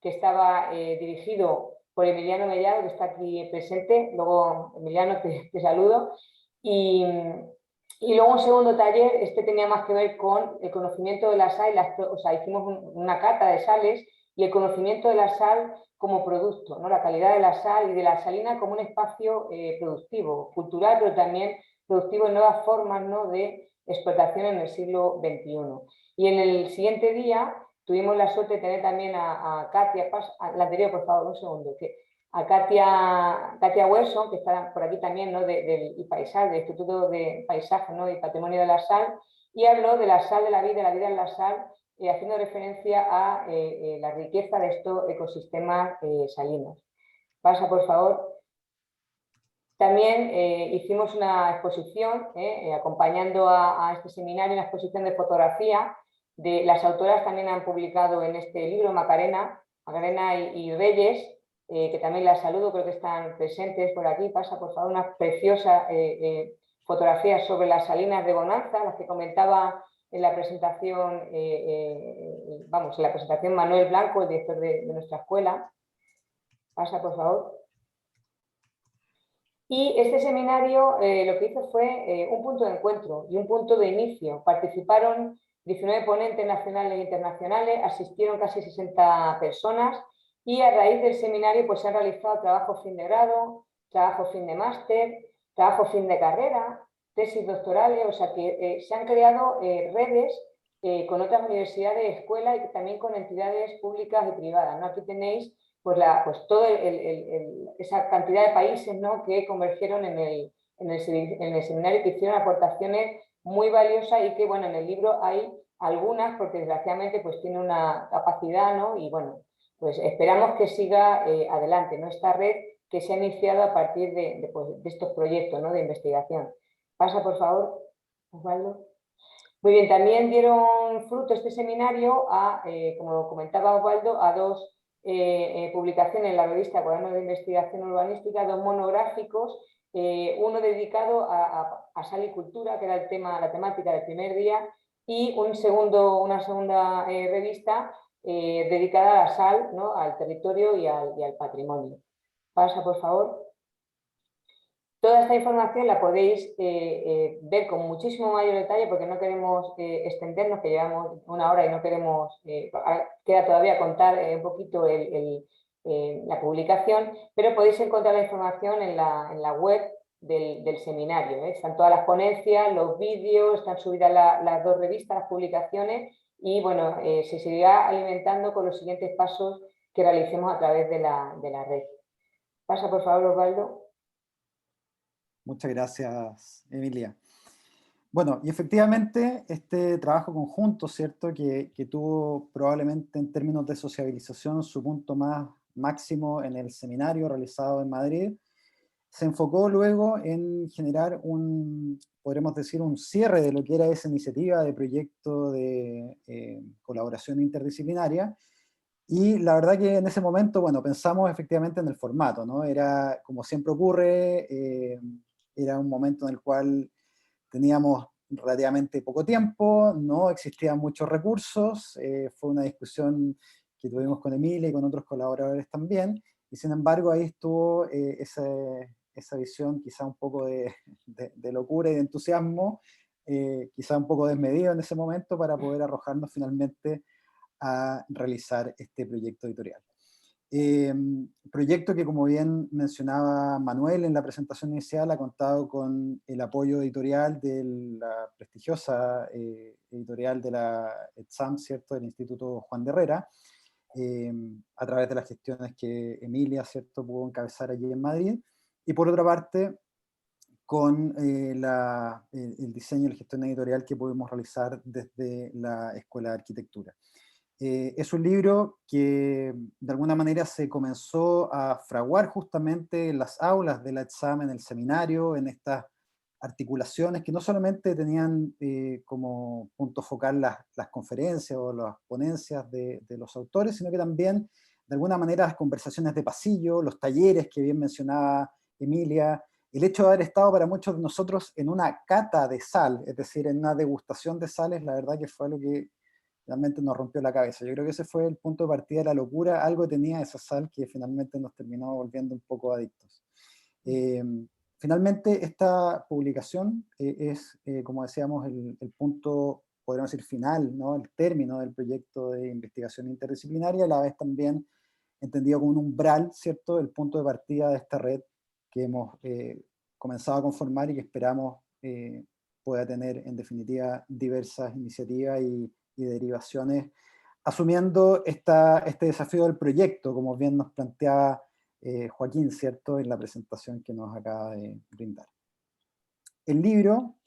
que estaba dirigido por Emiliano Mellado, que está aquí presente. Luego, Emiliano, te saludo. Y luego un segundo taller, este tenía más que ver con el conocimiento de la sal, o sea, hicimos una cata de sales y el conocimiento de la sal como producto, ¿no? La calidad de la sal y de la salina como un espacio productivo, cultural, pero también productivo en nuevas formas, ¿no? de explotación en el siglo XXI. Y en el siguiente día tuvimos la suerte de tener también a Katia, la anterior, por favor, un segundo, a Katia Wilson, que está por aquí también, ¿no? del IPAISAL, del Instituto de Paisaje, ¿no? y Patrimonio de la Sal, y habló de la sal de la vida en la sal, haciendo referencia a la riqueza de estos ecosistemas salinos. Pasa, por favor. También hicimos una exposición, acompañando a este seminario, una exposición de fotografía. Las autoras también han publicado en este libro, Macarena y Reyes, que también las saludo, creo que están presentes por aquí. Pasa, por favor, una preciosa fotografía sobre las salinas de Bonanza, las que comentaba en la presentación, en la presentación Manuel Blanco, el director de nuestra escuela. Pasa, por favor. Y este seminario lo que hizo fue un punto de encuentro y un punto de inicio. Participaron 19 ponentes nacionales e internacionales, asistieron casi 60 personas y a raíz del seminario pues, se han realizado trabajos fin de grado, trabajos fin de máster, trabajos fin de carrera, tesis doctorales, o sea que se han creado redes con otras universidades, escuelas y también con entidades públicas y privadas, ¿no? Aquí tenéis pues toda esa cantidad de países, ¿no? que convergieron en el seminario, que hicieron aportaciones muy valiosas y que, bueno, en el libro hay algunas, porque desgraciadamente pues tiene una capacidad, ¿no? Y bueno, pues esperamos que siga adelante, ¿no? Esta red que se ha iniciado a partir de estos proyectos, ¿no? de investigación. Pasa, por favor, Osvaldo. Muy bien, también dieron fruto este seminario como comentaba Osvaldo, a 2 publicaciones en la revista Cuadernos de Investigación Urbanística, 2 monográficos, uno dedicado a sal y cultura, que era la temática del primer día, y una segunda revista dedicada a la sal, ¿no? al territorio y al patrimonio. Pasa, por favor. Toda esta información la podéis ver con muchísimo mayor detalle, porque no queremos extendernos, que llevamos 1 hora y no queremos, queda todavía contar un poquito la publicación, pero podéis encontrar la información en la web del seminario. Están todas las ponencias, los vídeos, están subidas las 2 revistas, las publicaciones, y bueno, se seguirá alimentando con los siguientes pasos que realicemos a través de la red. Pasa, por favor, Osvaldo. Muchas gracias, Emilia. Bueno, y efectivamente este trabajo conjunto, ¿cierto?, que tuvo probablemente en términos de sociabilización su punto más máximo en el seminario realizado en Madrid, se enfocó luego en generar podremos decir, un cierre de lo que era esa iniciativa de proyecto de colaboración interdisciplinaria. Y la verdad que en ese momento, bueno, pensamos efectivamente en el formato, ¿no? Era, como siempre ocurre, era un momento en el cual teníamos relativamente poco tiempo, no existían muchos recursos, fue una discusión que tuvimos con Emilia y con otros colaboradores también, y sin embargo ahí estuvo esa visión quizá un poco de locura y de entusiasmo, quizá un poco desmedido en ese momento para poder arrojarnos finalmente a realizar este proyecto editorial. Proyecto que, como bien mencionaba Manuel en la presentación inicial, ha contado con el apoyo editorial de la prestigiosa editorial de la ETSAM, ¿cierto?, del Instituto Juan de Herrera, a través de las gestiones que Emilia, ¿cierto?, pudo encabezar allí en Madrid, y por otra parte, con el diseño y la gestión editorial que pudimos realizar desde la Escuela de Arquitectura. Es un libro que de alguna manera se comenzó a fraguar justamente en las aulas de la ETSAM, en el seminario, en estas articulaciones que no solamente tenían como punto focal las conferencias o las ponencias de los autores, sino que también de alguna manera las conversaciones de pasillo, los talleres que bien mencionaba Emilia, el hecho de haber estado para muchos de nosotros en una cata de sal, es decir, en una degustación de sales, la verdad que fue algo que realmente nos rompió la cabeza. Yo creo que ese fue el punto de partida de la locura. Algo tenía esa sal que finalmente nos terminó volviendo un poco adictos. Finalmente, esta publicación es, como decíamos, el punto, podríamos decir, final, ¿no?, el término del proyecto de investigación interdisciplinaria, a la vez también entendido como un umbral, ¿cierto?, el punto de partida de esta red que hemos comenzado a conformar y que esperamos pueda tener, en definitiva, diversas iniciativas y derivaciones, asumiendo este desafío del proyecto, como bien nos planteaba Joaquín, ¿cierto?, en la presentación que nos acaba de brindar. El libro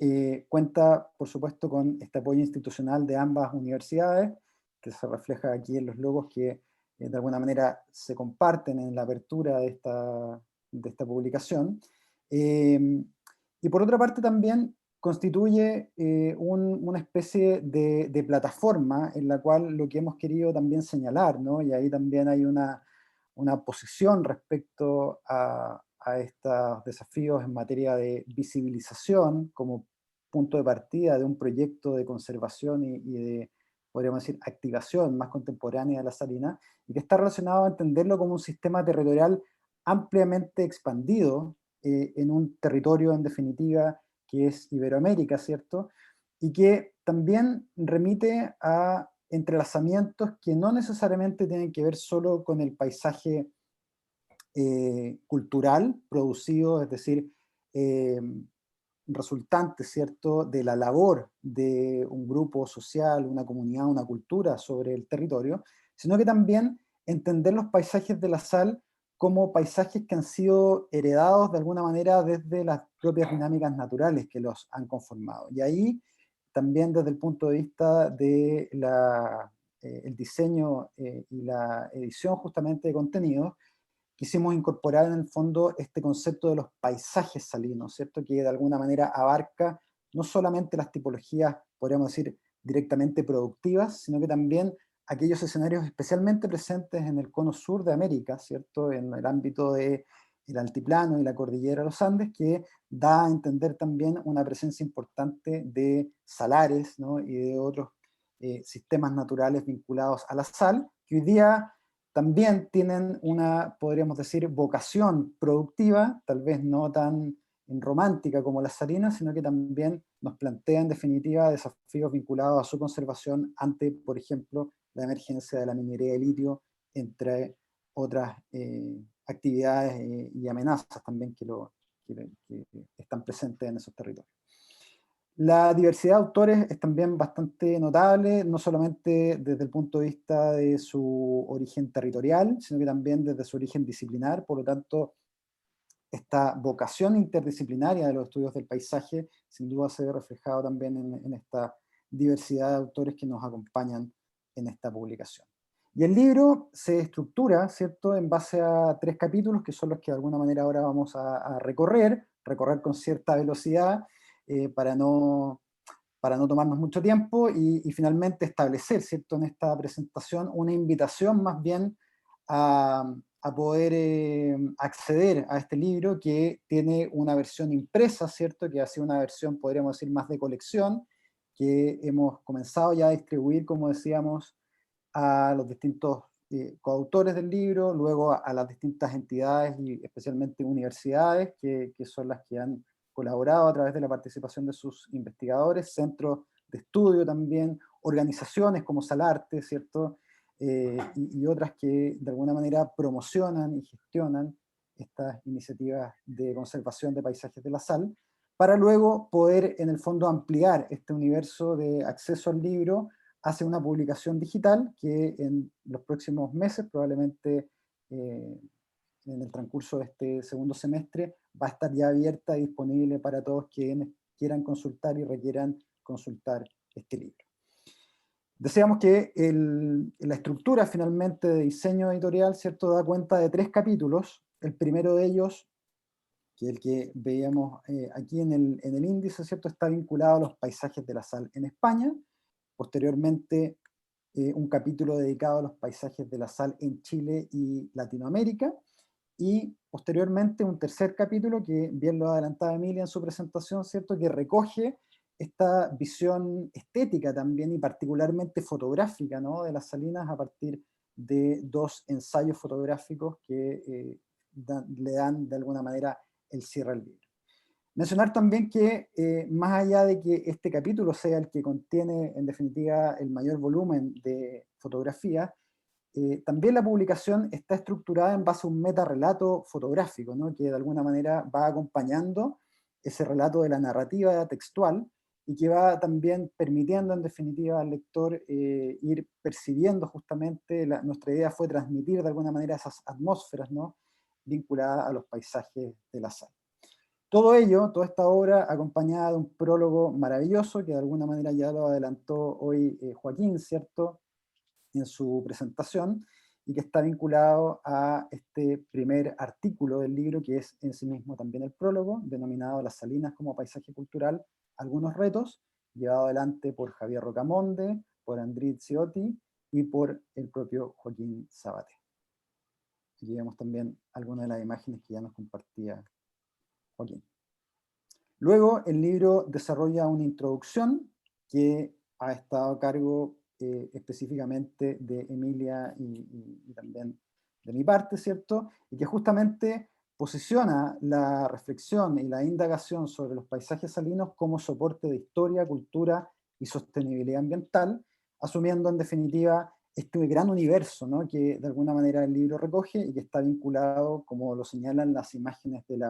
cuenta, por supuesto, con este apoyo institucional de ambas universidades, que se refleja aquí en los logos que de alguna manera se comparten en la apertura de esta publicación. Y por otra parte también constituye una especie de plataforma en la cual lo que hemos querido también señalar, ¿no?, y ahí también hay una posición respecto a estos desafíos en materia de visibilización como punto de partida de un proyecto de conservación y de, podríamos decir, activación más contemporánea de la salina, y que está relacionado a entenderlo como un sistema territorial ampliamente expandido en un territorio, en definitiva, que es Iberoamérica, ¿cierto? Y que también remite a entrelazamientos que no necesariamente tienen que ver solo con el paisaje cultural producido, es decir, resultante, ¿cierto?, de la labor de un grupo social, una comunidad, una cultura sobre el territorio, sino que también entender los paisajes de la sal como paisajes que han sido heredados de alguna manera desde las propias dinámicas naturales que los han conformado. Y ahí también desde el punto de vista de el diseño y la edición justamente de contenidos, quisimos incorporar en el fondo este concepto de los paisajes salinos, ¿cierto?, que de alguna manera abarca no solamente las tipologías, podríamos decir, directamente productivas, sino que también aquellos escenarios especialmente presentes en el cono sur de América, ¿cierto?, en el ámbito del altiplano y la cordillera de los Andes, que da a entender también una presencia importante de salares, ¿no?, y de otros sistemas naturales vinculados a la sal, que hoy día también tienen una, podríamos decir, vocación productiva, tal vez no tan romántica como las salinas, sino que también nos plantea en definitiva desafíos vinculados a su conservación ante, por ejemplo, la emergencia de la minería de litio, entre otras actividades y amenazas también que están presentes en esos territorios. La diversidad de autores es también bastante notable, no solamente desde el punto de vista de su origen territorial, sino que también desde su origen disciplinar. Por lo tanto, esta vocación interdisciplinaria de los estudios del paisaje sin duda se ve reflejado también en esta diversidad de autores que nos acompañan en esta publicación. Y el libro se estructura, ¿cierto?, en base a 3 capítulos, que son los que de alguna manera ahora vamos a recorrer con cierta velocidad para no tomarnos mucho tiempo y finalmente establecer, ¿cierto?, en esta presentación una invitación más bien a poder acceder a este libro, que tiene una versión impresa, ¿cierto?, que ha sido una versión, podríamos decir, más de colección, que hemos comenzado ya a distribuir, como decíamos, a los distintos coautores del libro, luego a las distintas entidades y especialmente universidades, que son las que han colaborado a través de la participación de sus investigadores, centros de estudio también, organizaciones como Salarte, ¿cierto?, y otras que de alguna manera promocionan y gestionan estas iniciativas de conservación de paisajes de la sal, para luego poder en el fondo ampliar este universo de acceso al libro hacia una publicación digital que en los próximos meses, probablemente en el transcurso de este segundo semestre, va a estar ya abierta y disponible para todos quienes quieran consultar y requieran consultar este libro. Decíamos que la estructura finalmente de diseño editorial, ¿cierto?, da cuenta de 3 capítulos. El primero de ellos, que el que veíamos aquí en el índice, ¿cierto?, está vinculado a los paisajes de la sal en España. Posteriormente, un capítulo dedicado a los paisajes de la sal en Chile y Latinoamérica. Y posteriormente un tercer capítulo, que bien lo adelantaba Emilia en su presentación, ¿cierto?, que recoge esta visión estética también y particularmente fotográfica, ¿no?, de las salinas a partir de 2 ensayos fotográficos que le dan de alguna manera el cierre al libro. Mencionar también que más allá de que este capítulo sea el que contiene en definitiva el mayor volumen de fotografía, también la publicación está estructurada en base a un metarrelato fotográfico, ¿no?, que de alguna manera va acompañando ese relato de la narrativa textual y que va también permitiendo en definitiva al lector ir percibiendo justamente, nuestra idea fue transmitir de alguna manera esas atmósferas, ¿no?, vinculadas a los paisajes de la sal. Todo ello, toda esta obra acompañada de un prólogo maravilloso que de alguna manera ya lo adelantó hoy Joaquín, ¿cierto?, en su presentación, y que está vinculado a este primer artículo del libro, que es en sí mismo también el prólogo, denominado Las Salinas como Paisaje Cultural, algunos retos, llevado adelante por Javier Rocamonde, por Andrid Ciotti y por el propio Joaquín Sabaté. Aquí vemos también algunas de las imágenes que ya nos compartía Joaquín. Luego el libro desarrolla una introducción que ha estado a cargo específicamente de Emilia y también de mi parte, ¿cierto? Y que justamente posiciona la reflexión y la indagación sobre los paisajes salinos como soporte de historia, cultura y sostenibilidad ambiental, asumiendo en definitiva este gran universo, ¿no?, que de alguna manera el libro recoge y que está vinculado, como lo señalan las imágenes del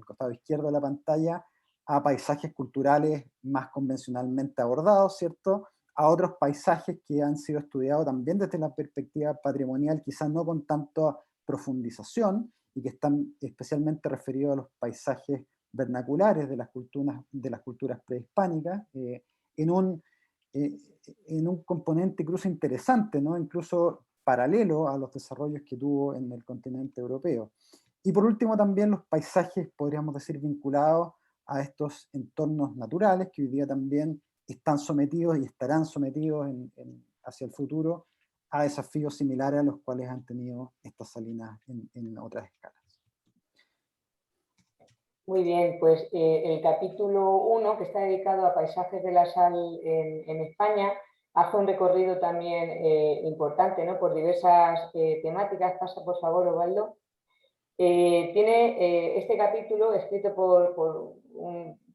costado izquierdo de la pantalla, a paisajes culturales más convencionalmente abordados, ¿cierto?, a otros paisajes que han sido estudiados también desde la perspectiva patrimonial, quizás no con tanta profundización, y que están especialmente referidos a los paisajes vernaculares de las culturas prehispánicas, en un componente incluso interesante, ¿no?, incluso paralelo a los desarrollos que tuvo en el continente europeo. Y por último también los paisajes, podríamos decir, vinculados a estos entornos naturales que hoy día también están sometidos y estarán sometidos hacia el futuro a desafíos similares a los cuales han tenido estas salinas en otras escalas. Muy bien, pues el capítulo 1, que está dedicado a paisajes de la sal en España, hace un recorrido también importante, ¿no?, por diversas temáticas. Pasa, por favor, Osvaldo. Tiene este capítulo escrito por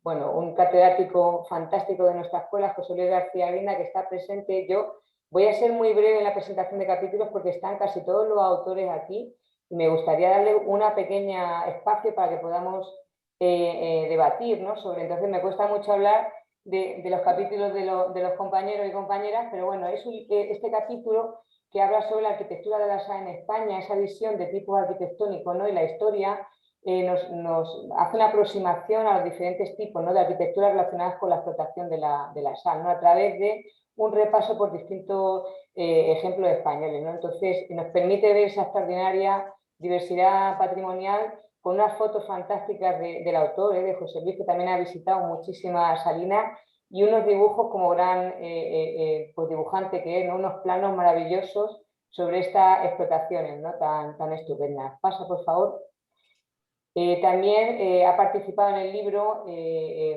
un catedrático fantástico de nuestra escuela, José Luis García Vinda, que está presente. Yo voy a ser muy breve en la presentación de capítulos porque están casi todos los autores aquí y me gustaría darle una pequeña espacio para que podamos debatir, ¿no?, sobre. Entonces me cuesta mucho hablar de los capítulos de los compañeros y compañeras, pero bueno, este capítulo que habla sobre la arquitectura de la sal en España, esa visión de tipo arquitectónico, ¿no?, y la historia, nos hace una aproximación a los diferentes tipos, ¿no?, de arquitectura relacionadas con la explotación de la sal, ¿no?, a través de un repaso por distintos ejemplos españoles, ¿no? Entonces nos permite ver esa extraordinaria diversidad patrimonial con unas fotos fantásticas del autor, de José Luis, que también ha visitado muchísimas salinas, y unos dibujos como gran pues dibujante que es, ¿no?, unos planos maravillosos sobre estas explotaciones, ¿no?, tan estupendas. Pasa, por favor. También ha participado en el libro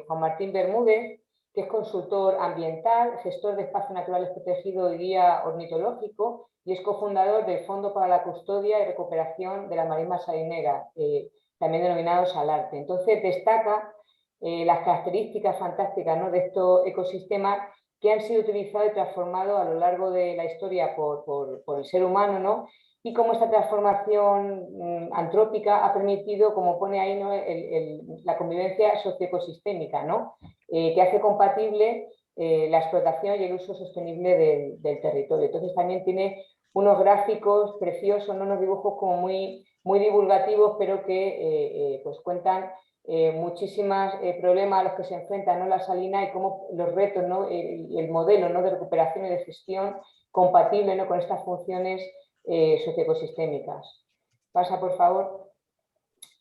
Juan Martín Bermúdez, que es consultor ambiental, gestor de espacios naturales protegidos y guía ornitológico, y es cofundador del Fondo para la Custodia y Recuperación de la Marisma Salinera, también denominado Salarte. Entonces destaca las características fantásticas, ¿no?, de estos ecosistemas que han sido utilizados y transformados a lo largo de la historia por el ser humano, ¿no?, y cómo esta transformación antrópica ha permitido, como pone ahí, ¿no?, la convivencia socioecosistémica, ¿no?, que hace compatible la explotación y el uso sostenible del territorio. Entonces también tiene unos gráficos preciosos, ¿no?, unos dibujos como muy divulgativos, pero que pues cuentan muchísimos problemas a los que se enfrentan, ¿no?, la salina, y cómo los retos, ¿no?, el modelo, ¿no?, de recuperación y de gestión compatible, ¿no?, con estas funciones socioecosistémicas. Pasa, por favor.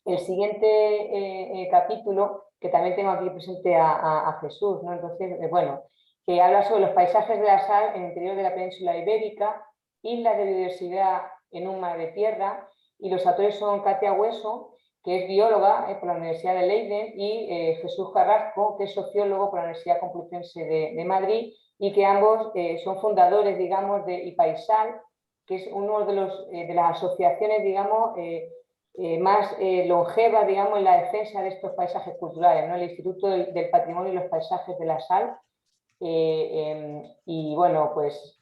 El siguiente capítulo, que también tengo aquí presente a Jesús, ¿no? Entonces, bueno, que habla sobre los paisajes de la sal en el interior de la península ibérica, islas de biodiversidad en un mar de tierra, y los autores son Katia Hueso, que es bióloga por la Universidad de Leiden, y Jesús Carrasco, que es sociólogo por la Universidad Complutense de Madrid, y que ambos son fundadores, digamos, de IPAISAL, que es uno de las asociaciones, digamos, más longeva, digamos, en la defensa de estos paisajes culturales, ¿no?, el Instituto del Patrimonio y los Paisajes de la Sal. Y bueno, pues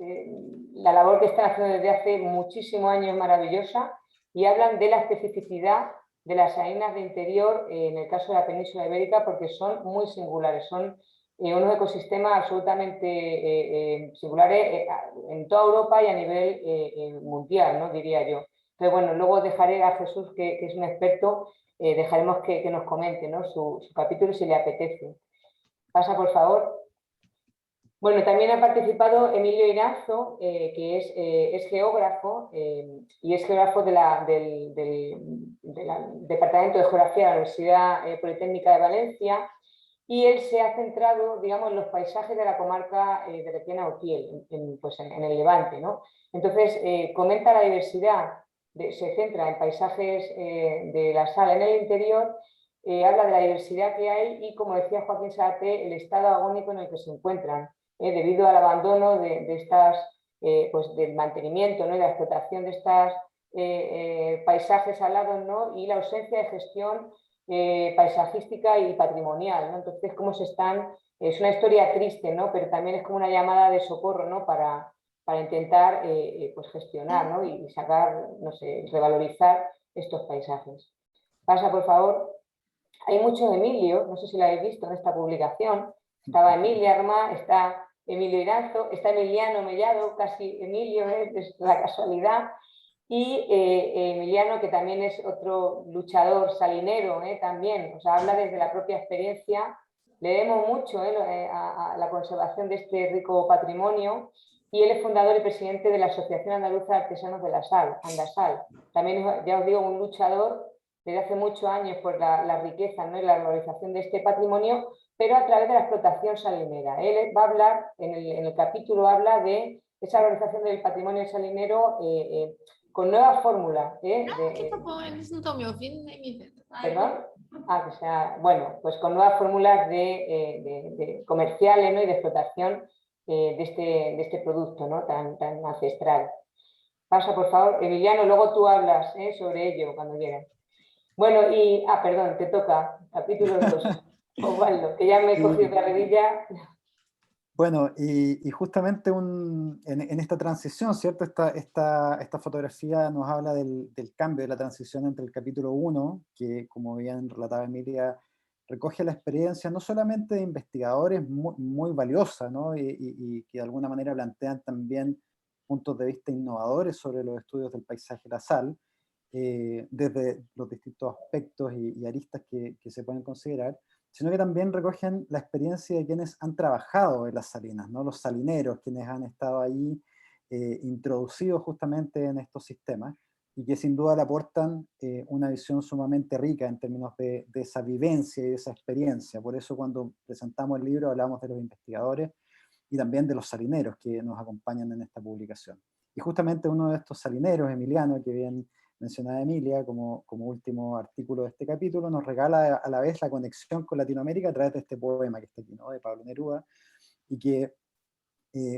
la labor que están haciendo desde hace muchísimos años es maravillosa, y hablan de la especificidad de las salinas de interior, en el caso de la península ibérica, porque son muy singulares, son unos ecosistemas absolutamente singulares en toda Europa y a nivel mundial, ¿no?, diría yo. Entonces, bueno, luego dejaré a Jesús, que es un experto, dejaremos que nos comente, ¿no?, su capítulo, si le apetece. Pasa, por favor. Bueno, también ha participado Emilio Iranzo, que es geógrafo, y es geógrafo del Departamento de Geografía de la Universidad Politécnica de Valencia, y él se ha centrado, digamos, en los paisajes de la comarca de Requena-Utiel, pues en el Levante, ¿no? Entonces, comenta la diversidad, se centra en paisajes de la sal en el interior, habla de la diversidad que hay y, como decía Joaquín Sabaté, el estado agónico en el que se encuentran, debido al abandono de estas, pues del mantenimiento, ¿no?, y la explotación de estos paisajes alados, ¿no?, y la ausencia de gestión paisajística y patrimonial, ¿no? Entonces, cómo se están, es una historia triste, ¿no?, pero también es como una llamada de socorro, ¿no?, para intentar pues gestionar, ¿no?, y sacar, no sé, revalorizar estos paisajes. Pasa, por favor. Hay muchos Emilio, no sé si lo habéis visto en esta publicación. Estaba Emilia Armá, está Emilio Iranzo, está Emiliano Mellado, casi Emilio, es la casualidad, y Emiliano, que también es otro luchador salinero, también, o sea, habla desde la propia experiencia. Le debemos mucho a la conservación de este rico patrimonio, y él es fundador y presidente de la Asociación Andaluza de Artesanos de la Sal, Andasal. También, ya os digo, un luchador desde hace muchos años por la riqueza, ¿no?, y la valorización de este patrimonio, pero a través de la explotación salinera. Él va a hablar, en el capítulo habla de esa valorización del patrimonio salinero con nuevas fórmulas. Eles não estão me ouvindo nem me vendo. ¿Perdón? Que sea, bueno, pues con nuevas fórmulas de comerciales, ¿no?, y de explotación de este producto, ¿no?, tan ancestral. Pasa, por favor. Emiliano, luego tú hablas sobre ello cuando quieras. Bueno, y... perdón, te toca. Capítulo 2. Osvaldo, que ya me he cogido la redilla. Bueno, y justamente en esta transición, ¿cierto? Esta fotografía nos habla del cambio, de la transición entre el capítulo 1, que, como bien relataba Emilia, recoge la experiencia no solamente de investigadores muy valiosa, ¿no?, y que de alguna manera plantean también puntos de vista innovadores sobre los estudios del paisaje de la sal, desde los distintos aspectos y aristas que se pueden considerar, sino que también recogen la experiencia de quienes han trabajado en las salinas, ¿no? Los salineros, quienes han estado ahí introducidos justamente en estos sistemas, y que sin duda le aportan una visión sumamente rica en términos de esa vivencia y de esa experiencia. Por eso cuando presentamos el libro hablamos de los investigadores y también de los salineros que nos acompañan en esta publicación. Y justamente uno de estos salineros, Emiliano, que bien mencionada Emilia como último artículo de este capítulo, nos regala a la vez la conexión con Latinoamérica a través de este poema que está aquí, ¿no? De Pablo Neruda, y que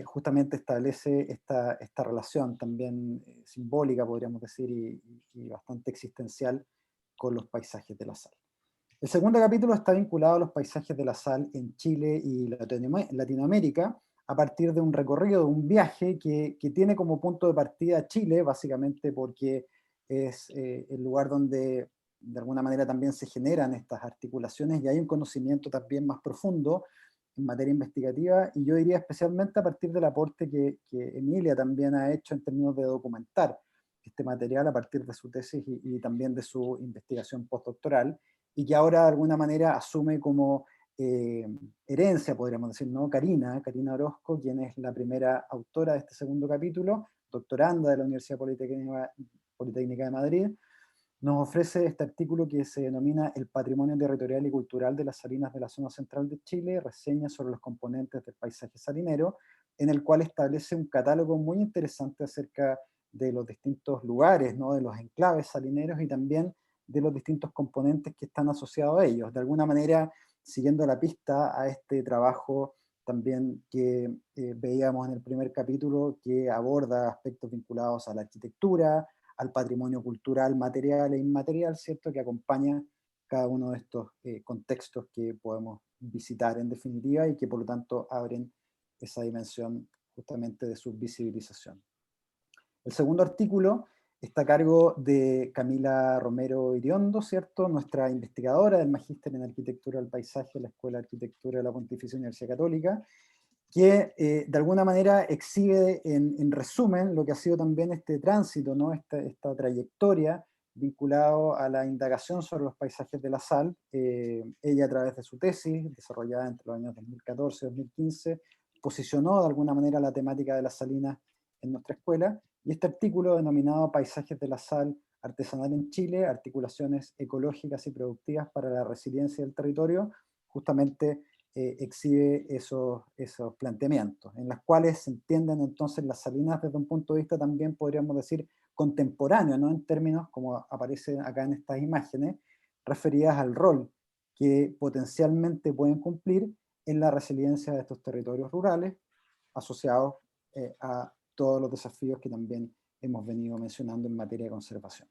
justamente establece esta relación también simbólica, podríamos decir, y bastante existencial con los paisajes de la sal. El segundo capítulo está vinculado a los paisajes de la sal en Chile y Latinoamérica, a partir de un recorrido, de un viaje que tiene como punto de partida Chile, básicamente porque es el lugar donde de alguna manera también se generan estas articulaciones y hay un conocimiento también más profundo en materia investigativa, y yo diría especialmente a partir del aporte que Emilia también ha hecho en términos de documentar este material a partir de su tesis y también de su investigación postdoctoral, y que ahora de alguna manera asume como herencia, podríamos decir, ¿no? Karina Orozco, quien es la primera autora de este segundo capítulo, doctoranda de la Universidad Politécnica de Madrid, nos ofrece este artículo que se denomina El patrimonio territorial y cultural de las salinas de la zona central de Chile, reseña sobre los componentes del paisaje salinero, en el cual establece un catálogo muy interesante acerca de los distintos lugares, ¿no? De los enclaves salineros y también de los distintos componentes que están asociados a ellos. De alguna manera, siguiendo la pista a este trabajo también que veíamos en el primer capítulo, que aborda aspectos vinculados a la arquitectura, al patrimonio cultural, material e inmaterial, ¿cierto?, que acompaña cada uno de estos contextos que podemos visitar en definitiva y que por lo tanto abren esa dimensión justamente de su visibilización. El segundo artículo está a cargo de Camila Romero Iriondo, ¿cierto?, nuestra investigadora del Magíster en Arquitectura del Paisaje de la Escuela de Arquitectura de la Pontificia Universidad Católica, que de alguna manera exhibe en resumen lo que ha sido también este tránsito, ¿no? esta trayectoria vinculado a la indagación sobre los paisajes de la sal. Ella, a través de su tesis, desarrollada entre los años 2014 y 2015, posicionó de alguna manera la temática de las salinas en nuestra escuela, y este artículo denominado Paisajes de la sal artesanal en Chile, articulaciones ecológicas y productivas para la resiliencia del territorio, justamente exhibe esos planteamientos, en las cuales se entienden entonces las salinas desde un punto de vista también, podríamos decir, contemporáneo, ¿no? En términos, como aparece acá en estas imágenes, referidas al rol que potencialmente pueden cumplir en la resiliencia de estos territorios rurales, asociados a todos los desafíos que también hemos venido mencionando en materia de conservación.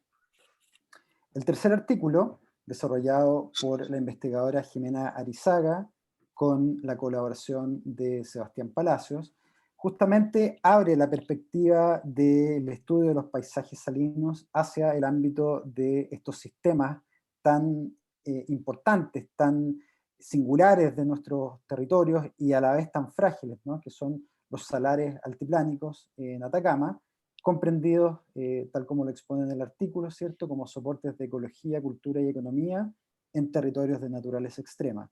El tercer artículo, desarrollado por la investigadora Jimena Arizaga, con la colaboración de Sebastián Palacios, justamente abre la perspectiva del estudio de los paisajes salinos hacia el ámbito de estos sistemas tan importantes, tan singulares de nuestros territorios y a la vez tan frágiles, ¿no? Que son los salares altiplánicos en Atacama, comprendidos, tal como lo expone en el artículo, ¿cierto?, como soportes de ecología, cultura y economía en territorios de naturaleza extrema.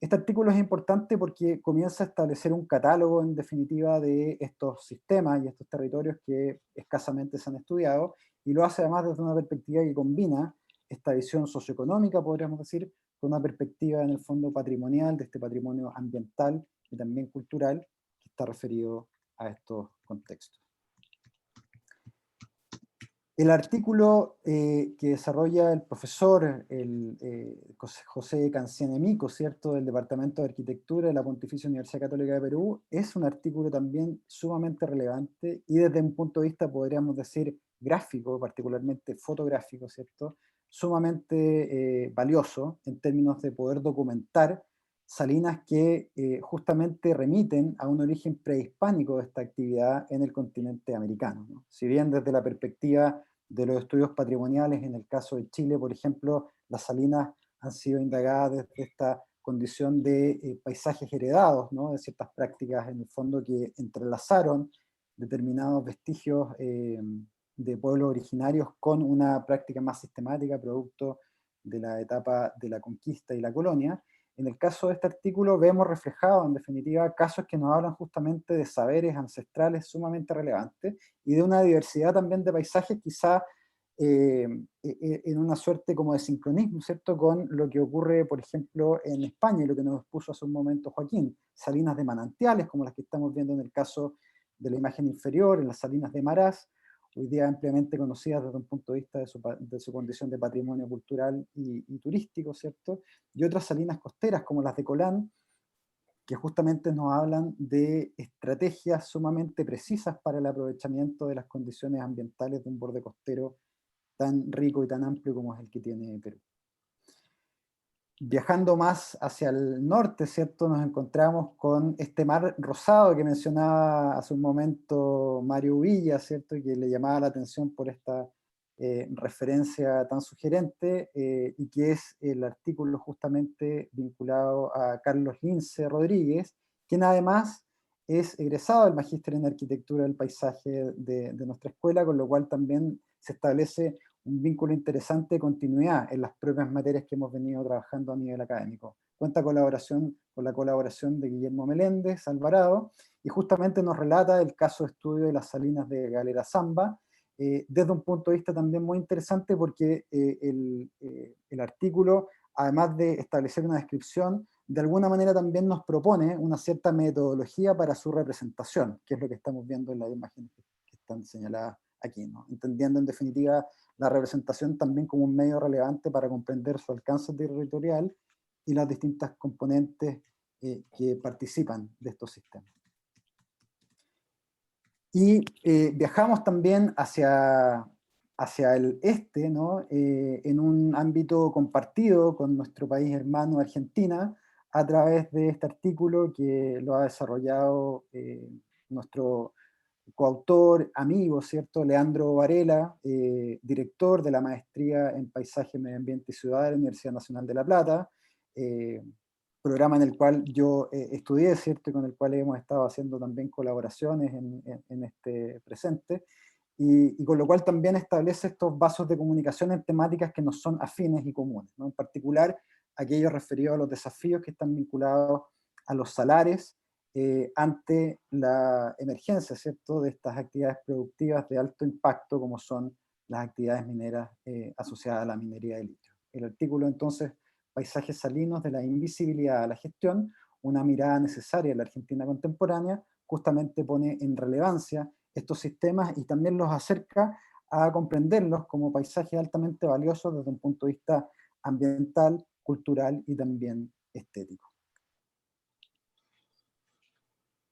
Este artículo es importante porque comienza a establecer un catálogo, en definitiva, de estos sistemas y estos territorios que escasamente se han estudiado, y lo hace además desde una perspectiva que combina esta visión socioeconómica, podríamos decir, con una perspectiva en el fondo patrimonial, de este patrimonio ambiental y también cultural que está referido a estos contextos. El artículo que desarrolla el profesor José Canciane-Mico, ¿cierto?, del Departamento de Arquitectura de la Pontificia Universidad Católica de Perú, es un artículo también sumamente relevante y desde un punto de vista, podríamos decir, gráfico, particularmente fotográfico, ¿cierto?, sumamente valioso en términos de poder documentar salinas que justamente remiten a un origen prehispánico de esta actividad en el continente americano, ¿no? Si bien desde la perspectiva de los estudios patrimoniales, en el caso de Chile, por ejemplo, las salinas han sido indagadas desde esta condición de paisajes heredados, ¿no?, de ciertas prácticas en el fondo que entrelazaron determinados vestigios de pueblos originarios con una práctica más sistemática, producto de la etapa de la conquista y la colonia. En el caso de este artículo vemos reflejado, en definitiva, casos que nos hablan justamente de saberes ancestrales sumamente relevantes y de una diversidad también de paisajes, quizá en una suerte como de sincronismo, ¿cierto?, con lo que ocurre, por ejemplo, en España, y lo que nos puso hace un momento Joaquín, salinas de manantiales, como las que estamos viendo en el caso de la imagen inferior, en las salinas de Marás, hoy día ampliamente conocidas desde un punto de vista de su condición de patrimonio cultural y turístico, ¿cierto? Y otras salinas costeras, como las de Colán, que justamente nos hablan de estrategias sumamente precisas para el aprovechamiento de las condiciones ambientales de un borde costero tan rico y tan amplio como es el que tiene Perú. Viajando más hacia el norte, ¿cierto?, nos encontramos con este mar rosado que mencionaba hace un momento Mario Villa, ¿cierto?, y que le llamaba la atención por esta referencia tan sugerente, y que es el artículo justamente vinculado a Carlos Lince Rodríguez, quien además es egresado del Magíster en Arquitectura del Paisaje de nuestra escuela, con lo cual también se establece un vínculo interesante de continuidad en las propias materias que hemos venido trabajando a nivel académico. Cuenta con la colaboración de Guillermo Meléndez Alvarado, y justamente nos relata el caso de estudio de las salinas de Galera Zamba, desde un punto de vista también muy interesante, porque el artículo, además de establecer una descripción, de alguna manera también nos propone una cierta metodología para su representación, que es lo que estamos viendo en las imágenes que están señaladas aquí, ¿no? Entendiendo en definitiva la representación también como un medio relevante para comprender su alcance territorial y las distintas componentes que participan de estos sistemas. Y viajamos también hacia el este, ¿no? En un ámbito compartido con nuestro país hermano Argentina, a través de este artículo que lo ha desarrollado nuestro coautor, amigo, ¿cierto?, Leandro Varela, director de la Maestría en Paisaje, Medio Ambiente y Ciudad de la Universidad Nacional de La Plata, programa en el cual yo estudié, ¿cierto?, y con el cual hemos estado haciendo también colaboraciones en este presente, y con lo cual también establece estos vasos de comunicación en temáticas que nos son afines y comunes, ¿no? En particular, aquellos referidos a los desafíos que están vinculados a los salares ante la emergencia, ¿cierto?, de estas actividades productivas de alto impacto, como son las actividades mineras asociadas a la minería de litio. El artículo, entonces, Paisajes salinos de la invisibilidad a la gestión, una mirada necesaria en la Argentina contemporánea, justamente pone en relevancia estos sistemas y también los acerca a comprenderlos como paisajes altamente valiosos desde un punto de vista ambiental, cultural y también estético.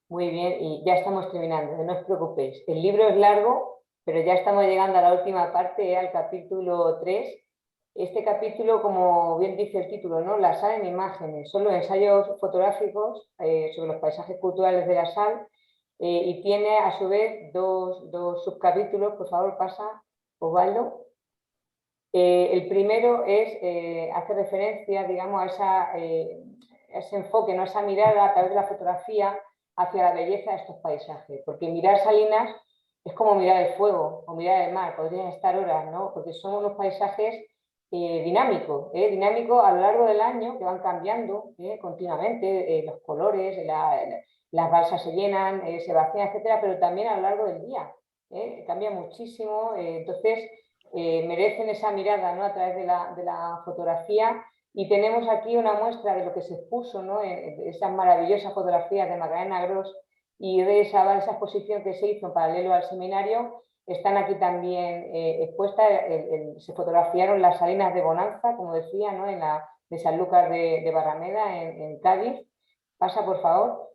Muy bien, y ya estamos terminando, no os preocupéis. El libro es largo, pero ya estamos llegando a la última parte, al capítulo 3. Este capítulo, como bien dice el título, ¿no?, La sal en imágenes, son los ensayos fotográficos sobre los paisajes culturales de la sal, y tiene a su vez dos subcapítulos. Por favor, pasa, Osvaldo. El primero hace referencia, digamos, a ese enfoque, ¿no?, esa mirada a través de la fotografía hacia la belleza de estos paisajes, porque mirar salinas es como mirar el fuego o mirar el mar, podrían estar horas, ¿no?, porque son unos paisajes dinámicos a lo largo del año, que van cambiando continuamente, los colores, las balsas se llenan, se vacían, etcétera, pero también a lo largo del día, cambia muchísimo, entonces merecen esa mirada, ¿no?, a través de la fotografía. Y tenemos aquí una muestra de lo que se expuso, ¿no?, en esas maravillosas fotografías de Magdalena Gross y de esa exposición que se hizo en paralelo al seminario. Están aquí también expuestas, se fotografiaron las salinas de Bonanza, como decía, ¿no?, de Sanlúcar de Barrameda, en Cádiz. Pasa, por favor.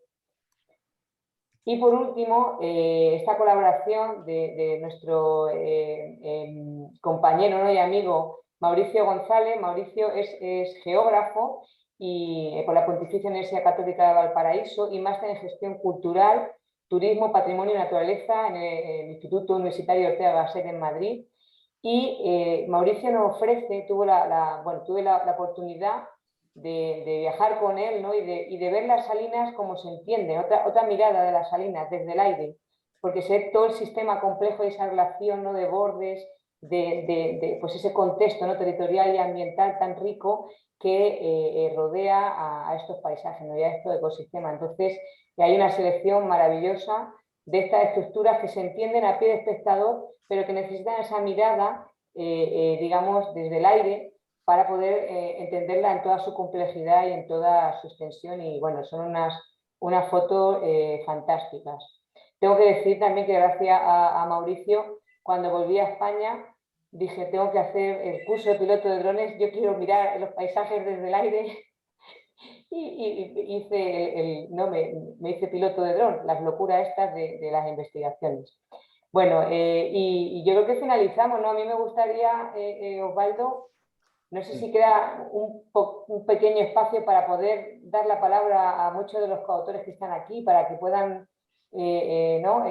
Y por último, esta colaboración de nuestro compañero, ¿no?, y amigo Mauricio González. Mauricio es geógrafo y por la Pontificia Universidad Católica de Valparaíso, y máster en gestión cultural, turismo, patrimonio y naturaleza en el Instituto Universitario Ortega y Gasset en Madrid. Y Mauricio nos ofrece, tuve la oportunidad de viajar con él, ¿no?, y de ver las salinas como se entiende, otra mirada de las salinas desde el aire, porque sé todo el sistema complejo de esa relación, ¿no?, de bordes, pues ese contexto, ¿no?, territorial y ambiental tan rico que rodea a estos paisajes, ¿no?, y a estos ecosistemas. Entonces, hay una selección maravillosa de estas estructuras que se entienden a pie de espectador, pero que necesitan esa mirada, digamos, desde el aire, para poder entenderla en toda su complejidad y en toda su extensión. Y bueno, son unas fotos fantásticas. Tengo que decir también que gracias a Mauricio, cuando volví a España, dije, tengo que hacer el curso de piloto de drones, yo quiero mirar los paisajes desde el aire. Y me hice piloto de dron, las locuras estas de las investigaciones. Bueno, y yo creo que finalizamos, ¿no? A mí me gustaría, Osvaldo, no sé si queda un pequeño espacio para poder dar la palabra a muchos de los coautores que están aquí, para que puedan, ¿no?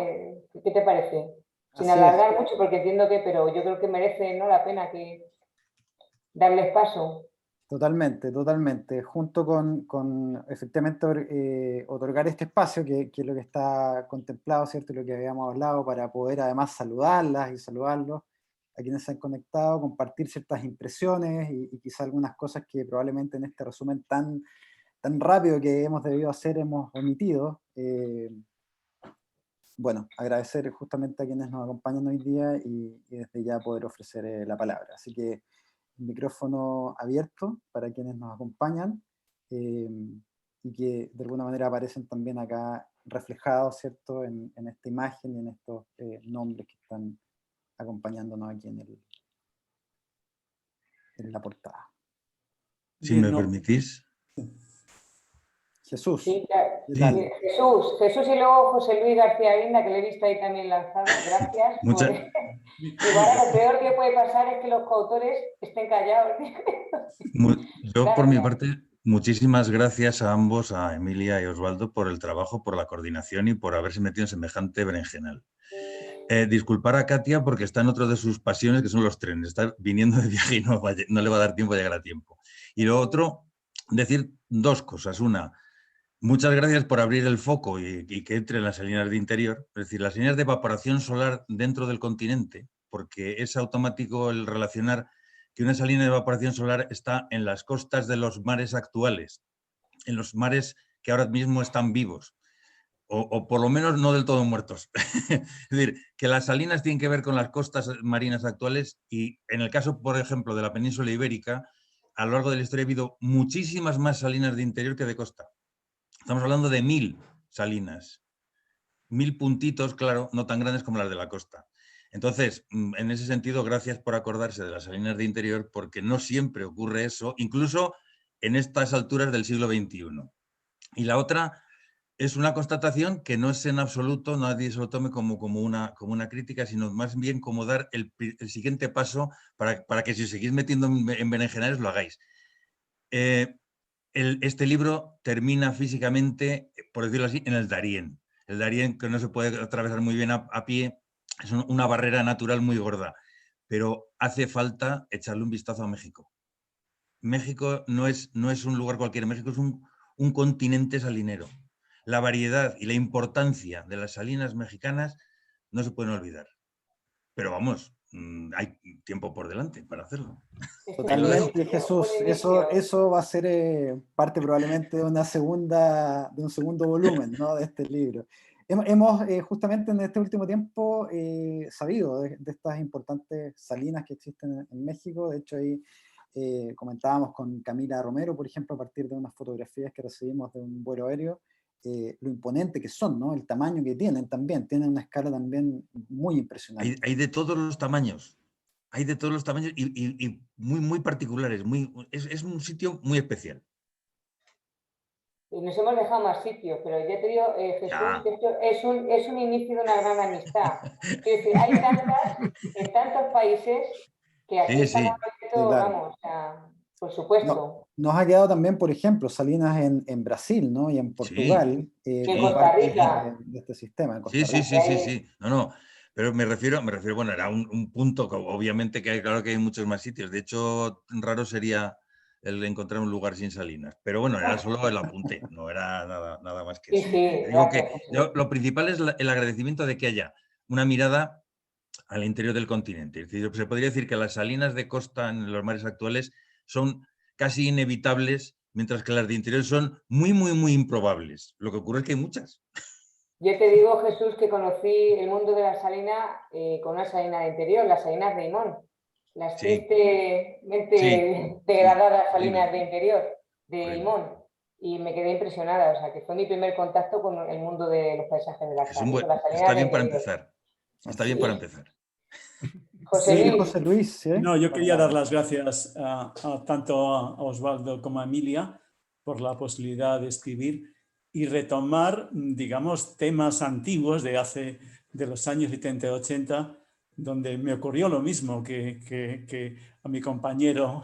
¿Qué te parece? Sin alargar mucho, porque entiendo que, pero yo creo que merece, ¿no?, la pena que darles paso. Totalmente, totalmente. Junto con efectivamente otorgar este espacio, que es lo que está contemplado, ¿cierto? Lo que habíamos hablado, para poder además saludarlas y saludarlos a quienes se han conectado, compartir ciertas impresiones y quizá algunas cosas que probablemente en este resumen tan rápido que hemos debido hacer hemos omitido. Bueno, agradecer justamente a quienes nos acompañan hoy día y desde ya poder ofrecer la palabra. Así que micrófono abierto para quienes nos acompañan y que de alguna manera aparecen también acá reflejados, ¿cierto?, en esta imagen y en estos nombres que están acompañándonos aquí en la portada. Si me permitís. Jesús. Sí, claro. Sí. Jesús y luego José Luis García Guinda, que le he visto ahí también lanzado. Gracias. Igual lo peor que puede pasar es que los coautores estén callados. Yo, por mi parte, muchísimas gracias a ambos, a Emilia y Osvaldo, por el trabajo, por la coordinación y por haberse metido en semejante berenjenal. Disculpar a Katia porque está en otro de sus pasiones, que son los trenes. Está viniendo de viaje y no le va a dar tiempo a llegar a tiempo. Y lo otro, decir dos cosas. Una, muchas gracias por abrir el foco y que entre las salinas de interior, es decir, las líneas de evaporación solar dentro del continente, porque es automático el relacionar que una salina de evaporación solar está en las costas de los mares actuales, en los mares que ahora mismo están vivos, o por lo menos no del todo muertos. Es decir, que las salinas tienen que ver con las costas marinas actuales y en el caso, por ejemplo, de la península ibérica, a lo largo de la historia ha habido muchísimas más salinas de interior que de costa. Estamos hablando de 1000 salinas, 1000 puntitos, claro, no tan grandes como las de la costa. Entonces, en ese sentido, gracias por acordarse de las salinas de interior, porque no siempre ocurre eso, incluso en estas alturas del siglo XXI. Y la otra es una constatación que no es en absoluto, nadie se lo tome como una crítica, sino más bien como dar el siguiente paso para que si os seguís metiendo en berenjenales lo hagáis. Este libro termina físicamente, por decirlo así, en el Darién. El Darién, que no se puede atravesar muy bien a pie, es una barrera natural muy gorda, pero hace falta echarle un vistazo a México. México no es un lugar cualquiera, México es un continente salinero. La variedad y la importancia de las salinas mexicanas no se pueden olvidar. Pero vamos, hay tiempo por delante para hacerlo. Totalmente, Jesús. Eso va a ser parte probablemente de un segundo volumen, ¿no?, de este libro. Hemos justamente en este último tiempo sabido de estas importantes salinas que existen en México. De hecho, ahí comentábamos con Camila Romero, por ejemplo, a partir de unas fotografías que recibimos de un vuelo aéreo, lo imponente que son, ¿no?, el tamaño que tienen también. Tienen una escala también muy impresionante. Hay de todos los tamaños. Hay de todos los tamaños y muy, muy particulares. Es un sitio muy especial. Y nos hemos dejado más sitios, pero ya te digo, Jesús, que esto es un inicio de una gran amistad. Quiero decir, hay en tantos países que aquí estamos haciendo, claro. Vamos, o sea, por supuesto. Nos ha quedado también, por ejemplo, salinas en Brasil, ¿no?, y en Portugal. Y en Costa Rica. De este sistema. Sí. No. Pero me refiero, bueno, era un punto, obviamente que claro que hay muchos más sitios. De hecho, raro sería el encontrar un lugar sin salinas. Pero bueno, era solo el apunte, no era nada más que Sí, eso. sí, Digo que lo principal es el agradecimiento de que haya una mirada al interior del continente. Es decir, se podría decir que las salinas de costa en los mares actuales son casi inevitables, mientras que las de interior son muy, muy, muy improbables. Lo que ocurre es que hay muchas. Yo te digo, Jesús, que conocí el mundo de la salina con una salina de interior, las salinas de Imón, las Sí. tristemente degradadas salinas de interior de Horrible. Imón, y me quedé impresionada, o sea, que fue mi primer contacto con el mundo de los paisajes de la salina, las salinas Está de bien para interior. empezar. Está bien para empezar. José Sí, Luis. José Luis. ¿Sí? No, yo quería dar las gracias tanto a Osvaldo como a Emilia por la posibilidad de escribir y retomar, digamos, temas antiguos de los años 70 y 80, donde me ocurrió lo mismo que a mi compañero,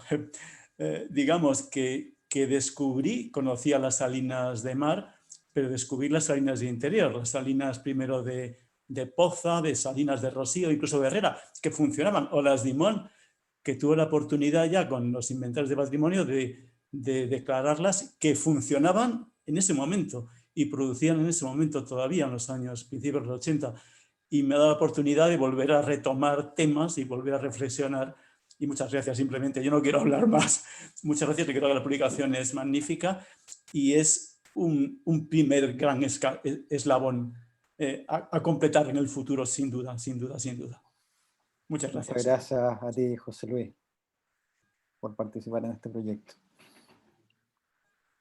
digamos, que conocía las salinas de mar, pero descubrí las salinas de interior, las salinas primero de Poza, de Salinas de Rocío, incluso de Herrera, que funcionaban, o las de Imón, que tuve la oportunidad ya con los inventarios de patrimonio de declararlas que funcionaban en ese momento y producían en ese momento todavía en los años principios de los 80, y me ha dado la oportunidad de volver a retomar temas y volver a reflexionar. Y muchas gracias, simplemente, yo no quiero hablar más. Muchas gracias, creo que la publicación es magnífica y es un primer gran eslabón a completar en el futuro, sin duda, sin duda, sin duda. Muchas gracias. Muchas gracias a ti, José Luis, por participar en este proyecto.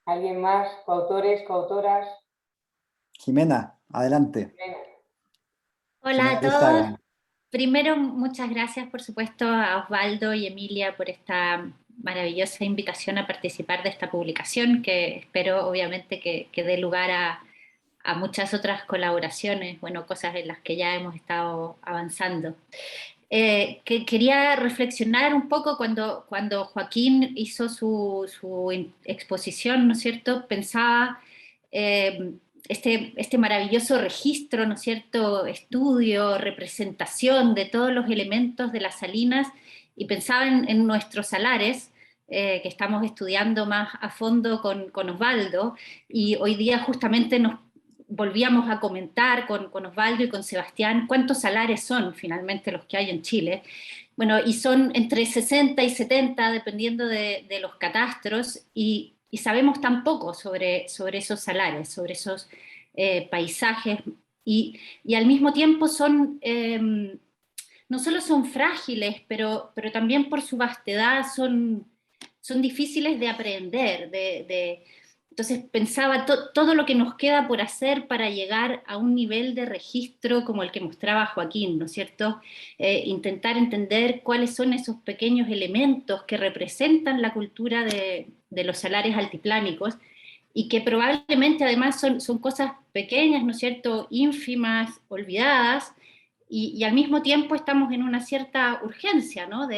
¿Alguien más? ¿Coautores, coautoras? Jimena, adelante. Jimena. Hola a todos. Primero, muchas gracias, por supuesto, a Osvaldo y Emilia por esta maravillosa invitación a participar de esta publicación, que espero, obviamente, que dé lugar a muchas otras colaboraciones, bueno, cosas en las que ya hemos estado avanzando. Que quería reflexionar un poco cuando Joaquín hizo su exposición, ¿no es cierto? Pensaba este maravilloso registro, ¿no es cierto? Estudio, representación de todos los elementos de las salinas, y pensaba en nuestros salares, que estamos estudiando más a fondo con Osvaldo, y hoy día justamente nos volvíamos a comentar con Osvaldo y con Sebastián cuántos salares son finalmente los que hay en Chile. Bueno, y son entre 60 y 70 dependiendo de los catastros, y sabemos tan poco sobre esos salares, sobre esos paisajes, y al mismo tiempo son, no solo son frágiles, pero también por su vastedad son difíciles de aprender, entonces pensaba todo lo que nos queda por hacer para llegar a un nivel de registro como el que mostraba Joaquín, ¿no es cierto? Intentar entender cuáles son esos pequeños elementos que representan la cultura de los salares altiplánicos, y que probablemente además son cosas pequeñas, ¿no es cierto?, ínfimas, olvidadas, y al mismo tiempo estamos en una cierta urgencia, ¿no?,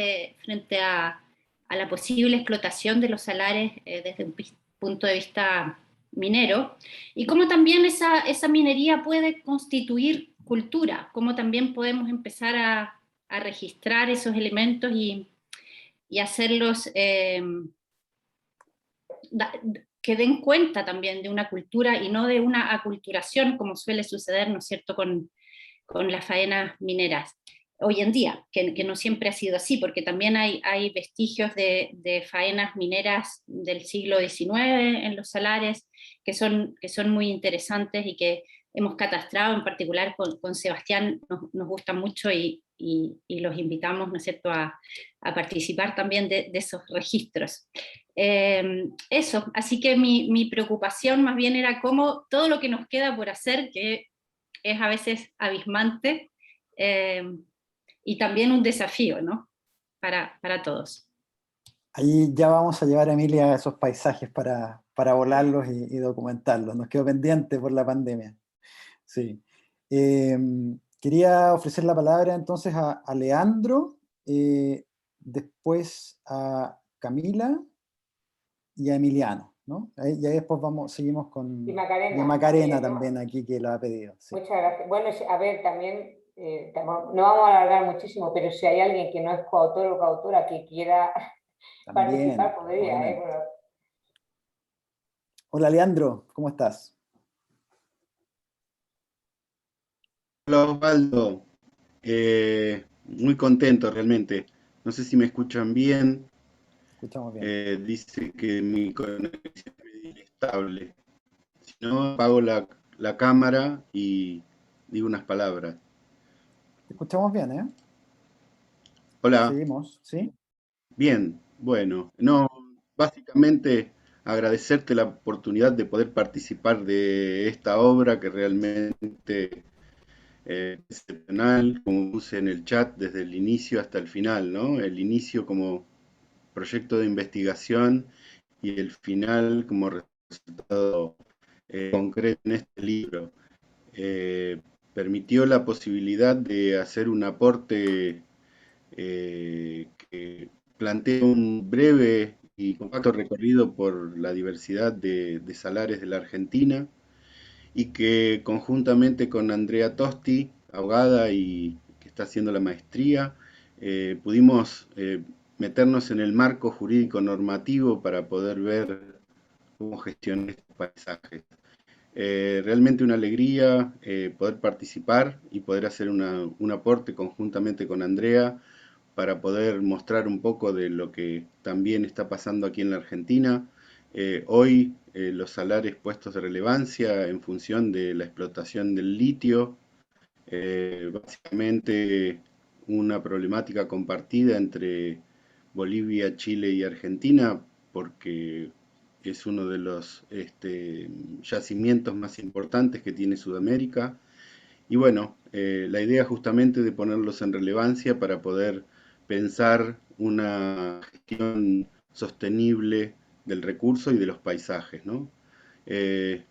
frente a la posible explotación de los salares desde un punto de vista minero, y cómo también esa minería puede constituir cultura, cómo también podemos empezar a registrar esos elementos y hacerlos que den cuenta también de una cultura y no de una aculturación, como suele suceder, ¿no es cierto?, con las faenas mineras hoy en día, que no siempre ha sido así, porque también hay vestigios de faenas mineras del siglo XIX en los salares que son muy interesantes y que hemos catastrado, en particular con Sebastián, nos gustan mucho, y los invitamos, ¿no es cierto?, a participar también de esos registros. Eso, así que mi preocupación más bien era cómo todo lo que nos queda por hacer, que es a veces abismante, y también un desafío, ¿no?, para todos. Ahí ya vamos a llevar a Emilia a esos paisajes para volarlos y documentarlos. Nos quedó pendiente por la pandemia. Sí. Quería ofrecer la palabra entonces a Leandro, después a Camila y a Emiliano, ¿no? Y ahí después seguimos con Macarena también aquí, que lo ha pedido. Sí. Muchas gracias. Bueno, a ver, también no vamos a alargar muchísimo, pero si hay alguien que no es coautor o coautora que quiera Participar podría, bueno. Hola, Leandro, ¿cómo estás? Hola Osvaldo, muy contento realmente. No sé si me escuchan bien. Escuchamos bien. Dice que mi conexión es inestable. Si no, apago la cámara y digo unas palabras. Te escuchamos bien, ¿eh? Hola, Seguimos, ¿sí? bien, bueno, no, básicamente agradecerte la oportunidad de poder participar de esta obra que realmente excepcional, como puse en el chat, desde el inicio hasta el final, ¿no? El inicio como proyecto de investigación y el final como resultado concreto en este libro. Eh, Permitió la posibilidad de hacer un aporte que plantea un breve y compacto recorrido por la diversidad de salares de la Argentina, y que conjuntamente con Andrea Tosti, abogada y que está haciendo la maestría, pudimos meternos en el marco jurídico normativo para poder ver cómo gestionar estos paisajes. Realmente una alegría poder participar y poder hacer un aporte conjuntamente con Andrea para poder mostrar un poco de lo que también está pasando aquí en la Argentina. Hoy los salares puestos de relevancia en función de la explotación del litio, básicamente una problemática compartida entre Bolivia, Chile y Argentina, porque es uno de los yacimientos más importantes que tiene Sudamérica. Y bueno, la idea justamente de ponerlos en relevancia para poder pensar una gestión sostenible del recurso y de los paisajes, ¿no? Eh,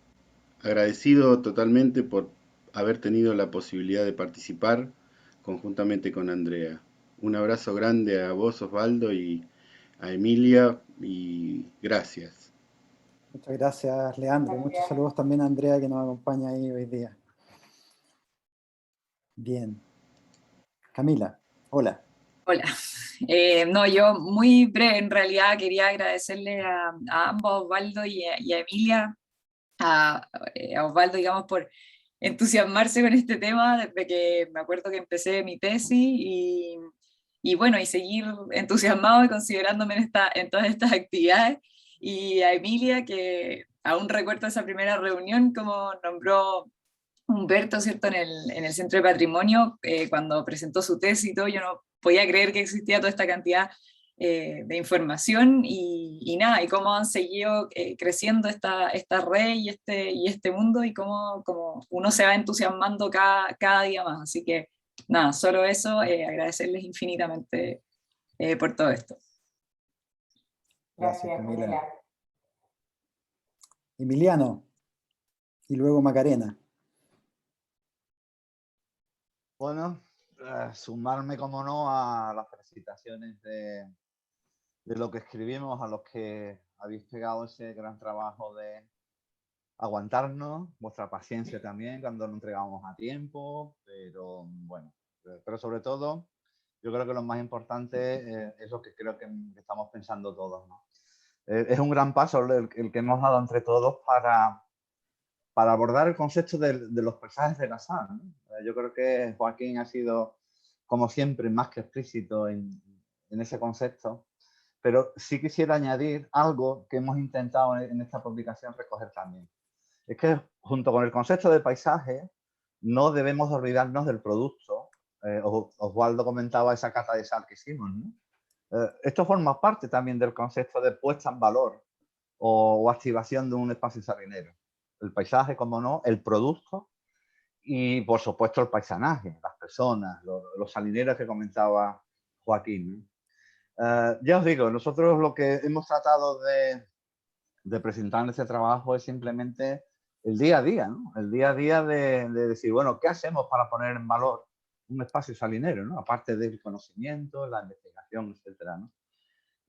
Agradecido totalmente por haber tenido la posibilidad de participar conjuntamente con Andrea. Un abrazo grande a vos, Osvaldo, y a Emilia, y gracias. Muchas gracias, Leandro. Gracias. Muchos saludos también a Andrea, que nos acompaña ahí hoy día. Bien. Camila, hola. Hola. No, yo muy breve, en realidad quería agradecerle a ambos, Osvaldo y a Emilia, a Osvaldo, digamos, por entusiasmarse con este tema desde que me acuerdo que empecé mi tesis y bueno, y seguir entusiasmado y considerándome en todas estas actividades. Y a Emilia, que aún recuerdo esa primera reunión, como nombró Humberto, ¿cierto? En el Centro de Patrimonio, cuando presentó su tesis y todo, yo no podía creer que existía toda esta cantidad de información y nada, y cómo han seguido creciendo esta red y este mundo y cómo uno se va entusiasmando cada día más. Así que nada, solo eso, agradecerles infinitamente por todo esto. Gracias, Camila. Emiliano, y luego Macarena. Bueno, sumarme, como no, a las felicitaciones de lo que escribimos, a los que habéis pegado ese gran trabajo de aguantarnos, vuestra paciencia también cuando no entregamos a tiempo, pero bueno, pero sobre todo, yo creo que lo más importante es lo que creo que estamos pensando todos, ¿no? Es un gran paso el que hemos dado entre todos para abordar el concepto de los paisajes de la sal, ¿no? Yo creo que Joaquín ha sido, como siempre, más que explícito en ese concepto, pero sí quisiera añadir algo que hemos intentado en esta publicación recoger también. Es que junto con el concepto de paisaje no debemos olvidarnos del producto. Osvaldo comentaba esa cata de sal que hicimos, ¿no? Esto forma parte también del concepto de puesta en valor o activación de un espacio salinero. El paisaje, como no, el producto y, por supuesto, el paisanaje, las personas, los salineros que comentaba Joaquín. Ya os digo, nosotros lo que hemos tratado de presentar en este trabajo es simplemente el día a día, ¿no? El día a día de decir, bueno, ¿qué hacemos para poner en valor un espacio salinero, ¿no? Aparte del conocimiento, la investigación, etcétera, ¿no?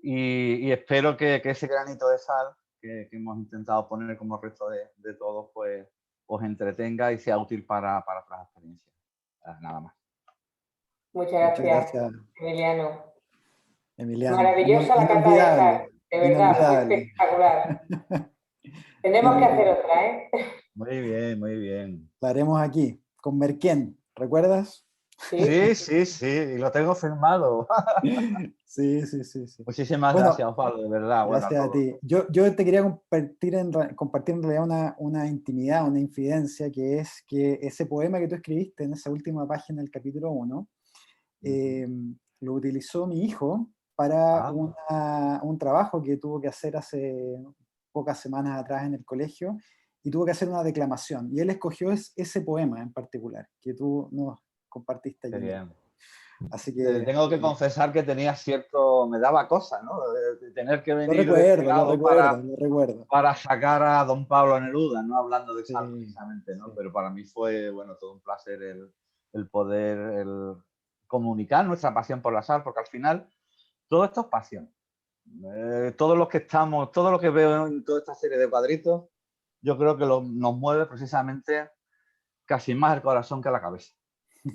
Y espero que ese granito de sal que hemos intentado poner como resto de todos, pues os entretenga y sea útil para otras experiencias. Nada más. Muchas gracias, gracias, Emiliano. Emiliano. Maravillosa la cata esta, de verdad, muy espectacular. Tenemos que hacer otra, ¿eh? Muy bien, muy bien. La haremos aquí, con Merquén, ¿recuerdas? Sí, sí, sí, y lo tengo firmado. Sí, sí, sí, sí. Muchísimas gracias, Osvaldo, de verdad. Gracias a ti. Yo te quería compartir en realidad una intimidad, una infidencia, que es que ese poema que tú escribiste en esa última página del capítulo 1, lo utilizó mi hijo para un trabajo que tuvo que hacer hace pocas semanas atrás en el colegio, y tuvo que hacer una declamación, y él escogió ese poema en particular, que tú nos compartiste allí. Bien. Así que tengo que confesar que tenía me daba cosa, ¿no? De tener que venir lo recuerdo. Para sacar a don Pablo Neruda, ¿no? Hablando de sal, precisamente, ¿no? Sí. Pero para mí fue, bueno, todo un placer el poder comunicar nuestra pasión por la sal, porque al final todo esto es pasión. Todos los que estamos, todo lo que veo en toda esta serie de cuadritos, yo creo que nos mueve precisamente casi más el corazón que la cabeza.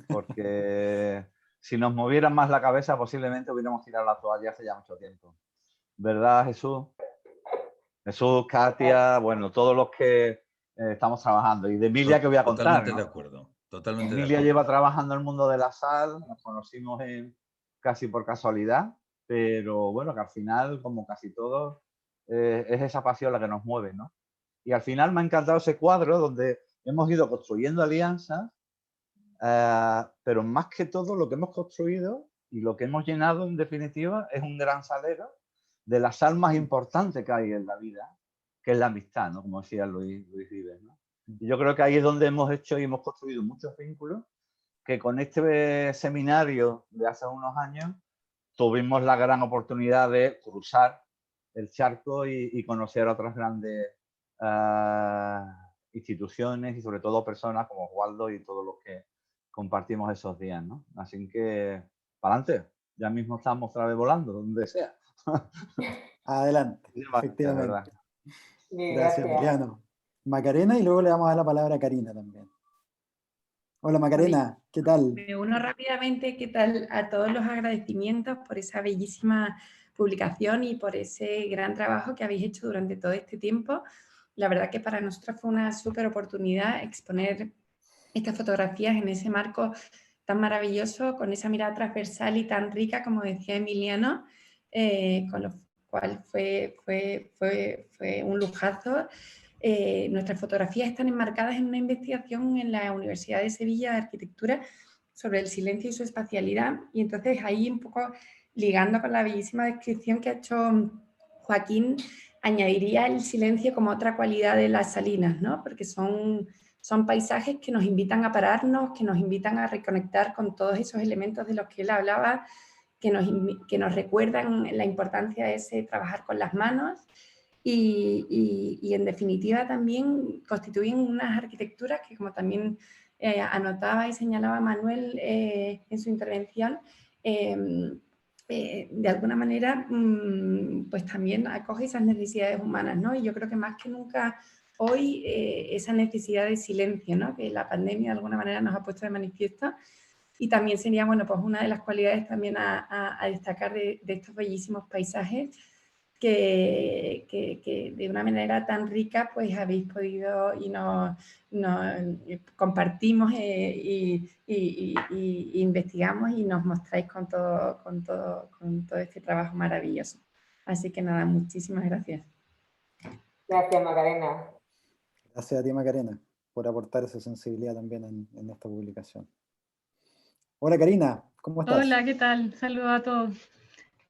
Porque si nos moviera más la cabeza, posiblemente hubiéramos tirado la toalla hace ya mucho tiempo. ¿Verdad, Jesús? Jesús, Katia, bueno, todos los que estamos trabajando. Y de Emilia, que voy a contar, Totalmente ¿no? de acuerdo. Totalmente de Emilia acuerdo. lleva trabajando en el mundo de la sal, nos conocimos casi por casualidad, pero bueno, que al final, como casi todos, es esa pasión la que nos mueve, ¿no? Y al final me ha encantado ese cuadro donde hemos ido construyendo alianzas, pero más que todo lo que hemos construido y lo que hemos llenado, en definitiva, es un gran salero de la sal más importante que hay en la vida, que es la amistad, ¿no? Como decía Luis Vives, ¿no? Y yo creo que ahí es donde hemos hecho y hemos construido muchos vínculos, que con este seminario de hace unos años tuvimos la gran oportunidad de cruzar el charco y conocer a otras grandes instituciones y sobre todo personas como Osvaldo y todos los que compartimos esos días, ¿no? Así que, para adelante, ya mismo estamos otra vez volando, donde sea. Adelante, efectivamente. Gracias, Emiliano. Macarena, y luego le vamos a dar la palabra a Karina también. Hola Macarena, ¿qué tal? Me uno rápidamente, ¿qué tal? A todos los agradecimientos por esa bellísima publicación y por ese gran trabajo que habéis hecho durante todo este tiempo. La verdad que para nosotros fue una súper oportunidad exponer estas fotografías en ese marco tan maravilloso, con esa mirada transversal y tan rica, como decía Emiliano, con lo cual fue un lujazo. Nuestras fotografías están enmarcadas en una investigación en la Universidad de Sevilla de Arquitectura sobre el silencio y su espacialidad, y entonces ahí un poco ligando con la bellísima descripción que ha hecho Joaquín, añadiría el silencio como otra cualidad de las salinas, ¿no? Porque son paisajes que nos invitan a pararnos, que nos invitan a reconectar con todos esos elementos de los que él hablaba, que nos recuerdan la importancia de ese trabajar con las manos y en definitiva también constituyen unas arquitecturas que, como también anotaba y señalaba Manuel en su intervención, de alguna manera pues también acoge esas necesidades humanas, ¿no? Y yo creo que más que nunca hoy esa necesidad de silencio, ¿no? Que la pandemia de alguna manera nos ha puesto de manifiesto, y también sería, bueno, pues una de las cualidades también a destacar de estos bellísimos paisajes que de una manera tan rica pues habéis podido y nos compartimos y investigamos y nos mostráis con todo este trabajo maravilloso. Así que nada, muchísimas gracias. Gracias, Macarena. Gracias a ti, Macarena, por aportar esa sensibilidad también en esta publicación. Hola, Karina, ¿cómo estás? Hola, ¿qué tal? Saludos a todos.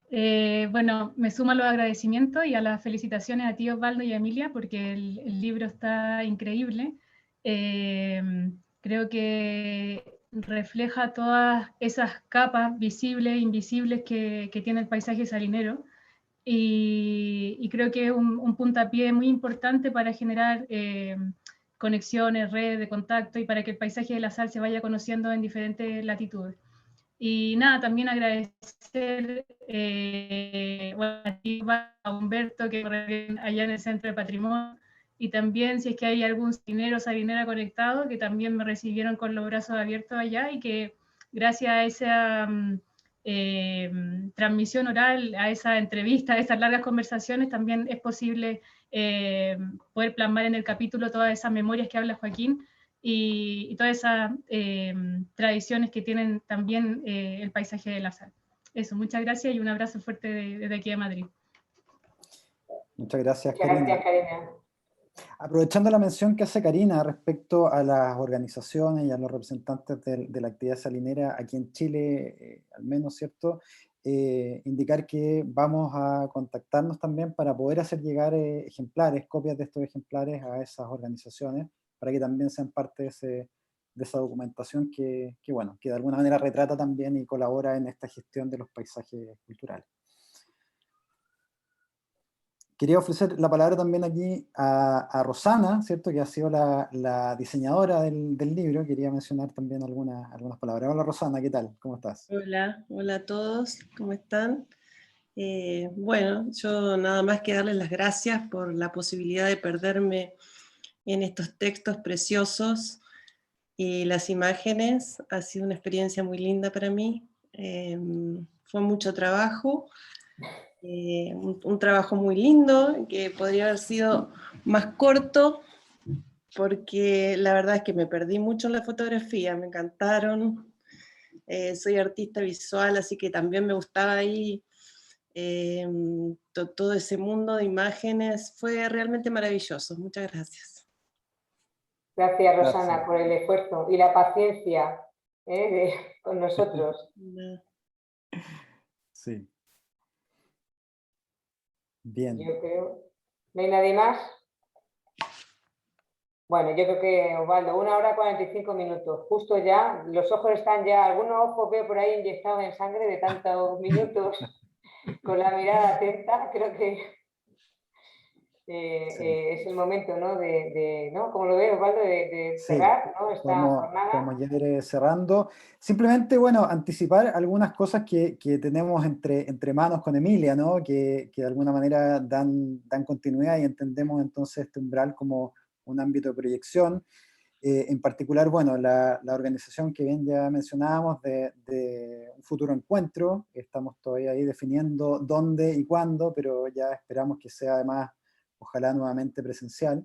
Bueno, me sumo a los agradecimientos y a las felicitaciones a ti, Osvaldo, y a Emilia, porque el libro está increíble. Creo que refleja todas esas capas visibles e invisibles que tiene el paisaje salinero, y creo que es un puntapié muy importante para generar conexiones, redes de contacto, y para que el paisaje de la sal se vaya conociendo en diferentes latitudes. Y nada, también agradecer a Humberto, que allá en el Centro de Patrimonio, y también si es que hay algún salinero o salinera conectado, que también me recibieron con los brazos abiertos allá, y que gracias a transmisión oral, a esa entrevista, a esas largas conversaciones, también es posible poder plasmar en el capítulo todas esas memorias que habla Joaquín y todas esas tradiciones que tienen también el paisaje de la sal. Eso, muchas gracias y un abrazo fuerte desde aquí de Madrid. Muchas gracias, Muchas Karina. gracias, Karina. Aprovechando la mención que hace Karina respecto a las organizaciones y a los representantes de la actividad salinera aquí en Chile, al menos, ¿cierto? Indicar que vamos a contactarnos también para poder hacer llegar ejemplares, copias de estos ejemplares a esas organizaciones, para que también sean parte de esa documentación que, bueno, que de alguna manera retrata también y colabora en esta gestión de los paisajes culturales. Quería ofrecer la palabra también aquí a Rosana, ¿cierto? Que ha sido la diseñadora del libro. Quería mencionar también algunas palabras. Hola Rosana, ¿qué tal? ¿Cómo estás? Hola, hola a todos, ¿cómo están? Bueno, yo nada más que darles las gracias por la posibilidad de perderme en estos textos preciosos y las imágenes. Ha sido una experiencia muy linda para mí. Fue mucho trabajo. Un trabajo muy lindo, que podría haber sido más corto, porque la verdad es que me perdí mucho en la fotografía, me encantaron. Soy artista visual, así que también me gustaba ahí todo ese mundo de imágenes. Fue realmente maravilloso. Muchas gracias. Gracias, Rosana, por el esfuerzo y la paciencia con nosotros. Sí. Bien. Yo creo. ¿No hay nadie más? Bueno, yo creo que, Osvaldo, 1 hora 45 minutos. Justo ya, los ojos están ya, algunos ojos veo por ahí inyectados en sangre de tantos minutos con la mirada atenta. Creo que es el momento, ¿no? ¿no? Como lo veo, Osvaldo, de cerrar, ¿no? Esta jornada. Podemos ir cerrando. Simplemente, bueno, anticipar algunas cosas que tenemos entre manos con Emilia, ¿no? Que de alguna manera dan continuidad y entendemos entonces este umbral como un ámbito de proyección. En particular, bueno, la organización que bien ya mencionábamos de un futuro encuentro, estamos todavía ahí definiendo dónde y cuándo, pero ya esperamos que sea además, ojalá nuevamente presencial.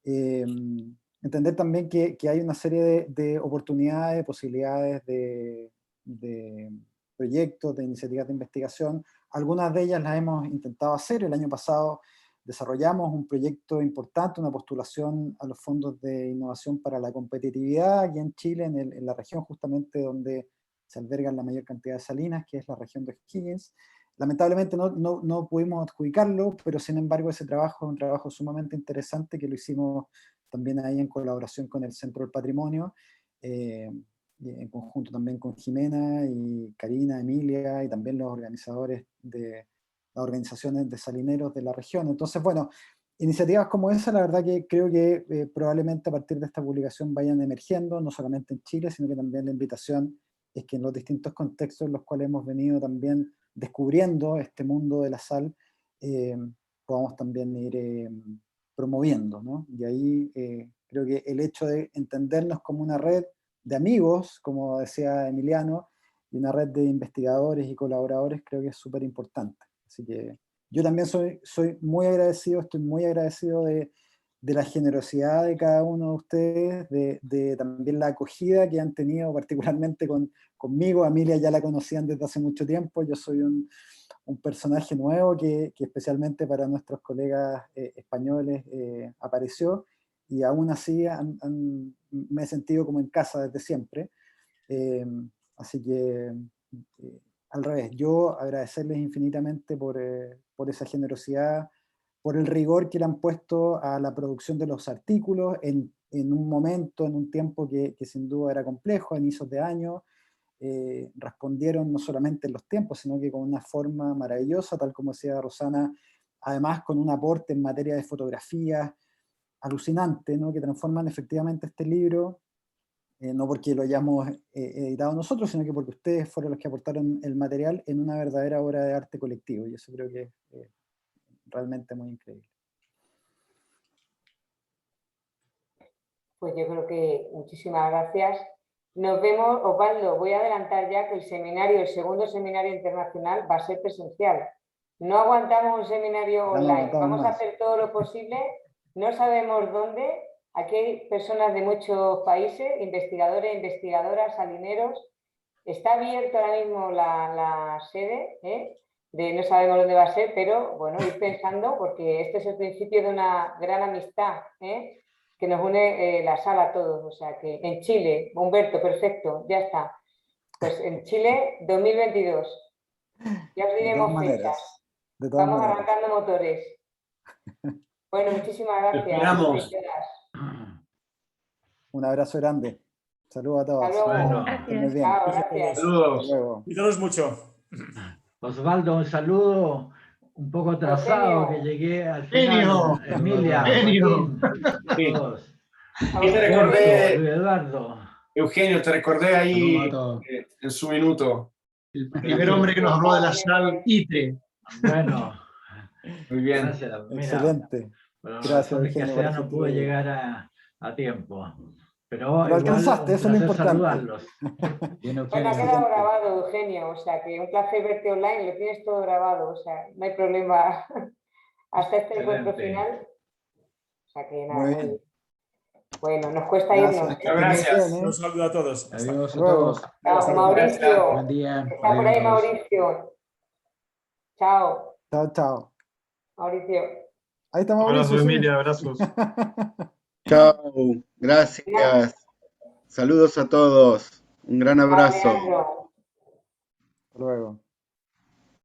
Entender también que hay una serie de oportunidades, de posibilidades de proyectos, de iniciativas de investigación. Algunas de ellas las hemos intentado hacer. El año pasado desarrollamos un proyecto importante, una postulación a los fondos de innovación para la competitividad aquí en Chile, en la región justamente donde se albergan la mayor cantidad de salinas, que es la región de O'Higgins. Lamentablemente no pudimos adjudicarlo, pero sin embargo ese trabajo es un trabajo sumamente interesante que lo hicimos también ahí en colaboración con el Centro del Patrimonio, y en conjunto también con Jimena y Karina, Emilia y también los organizadores de las organizaciones de salineros de la región. Entonces, bueno, iniciativas como esa, la verdad que creo que probablemente a partir de esta publicación vayan emergiendo, no solamente en Chile, sino que también la invitación es que en los distintos contextos en los cuales hemos venido también descubriendo este mundo de la sal, podamos también ir promoviendo, ¿no? Y ahí creo que el hecho de entendernos como una red de amigos, como decía Emiliano, y una red de investigadores y colaboradores creo que es súper importante. Así que yo también soy muy agradecido, estoy muy agradecido de la generosidad de cada uno de ustedes, de también la acogida que han tenido particularmente conmigo. A Emilia ya la conocían desde hace mucho tiempo, yo soy un personaje nuevo que especialmente para nuestros colegas españoles apareció, y aún así me he sentido como en casa desde siempre. Así que al revés, yo agradecerles infinitamente por esa generosidad, por el rigor que le han puesto a la producción de los artículos en un momento, en un tiempo que sin duda era complejo, a inicios de año. Respondieron no solamente en los tiempos, sino que con una forma maravillosa, tal como decía Rosana, además con un aporte en materia de fotografía alucinante, ¿no? Que transforman efectivamente este libro, no porque lo hayamos editado nosotros, sino que porque ustedes fueron los que aportaron el material en una verdadera obra de arte colectivo, y eso creo que es realmente muy increíble. Pues yo creo que muchísimas gracias. nos vemos, Osvaldo, voy a adelantar ya que el seminario, el segundo seminario internacional va a ser presencial. No aguantamos un seminario online, vamos a hacer todo lo posible, no sabemos dónde. Aquí hay personas de muchos países, investigadores, investigadoras, salineros. Está abierto ahora mismo la sede, no sabemos dónde va a ser, pero bueno, ir pensando, porque este es el principio de una gran amistad, que nos une la sala a todos. O sea que en Chile, Humberto, perfecto, ya está. Pues en Chile, 2022. Ya os diremos fechas. Vamos arrancando motores. Bueno, muchísimas gracias. Esperamos. Un abrazo grande. Saludos a todos. Hasta luego. Gracias. Chao, gracias. Saludos. Cuidaros mucho. Osvaldo, un saludo. Un poco atrasado, que llegué al final. Genio. Emilia. Genio. Joaquín, todos. Y te recordé, Eduardo. Eugenio, te recordé ahí en su minuto. El primer hombre que nos habló de la sal ITRE. Bueno. Muy bien. Gracias. Mira, Excelente. Gracias, Eugenio. Que no pude llegar a tiempo. Pero lo alcanzaste, eso es lo importante. Saludarlos. Bueno, ha quedado grabado, Eugenio, o sea que un placer verte online, lo tienes todo grabado, o sea, no hay problema hasta este encuentro final. O sea que nada, muy bien. Bueno, nos cuesta irnos. Gracias. Un saludo a todos. Adiós a todos. Chao, Mauricio. Buen día. Está por ahí Mauricio. Chao. Chao, chao. Mauricio. Ahí está Mauricio. Abrazo, Emilia, abrazos. Chao, gracias. Saludos a todos. Un gran abrazo. Hasta luego.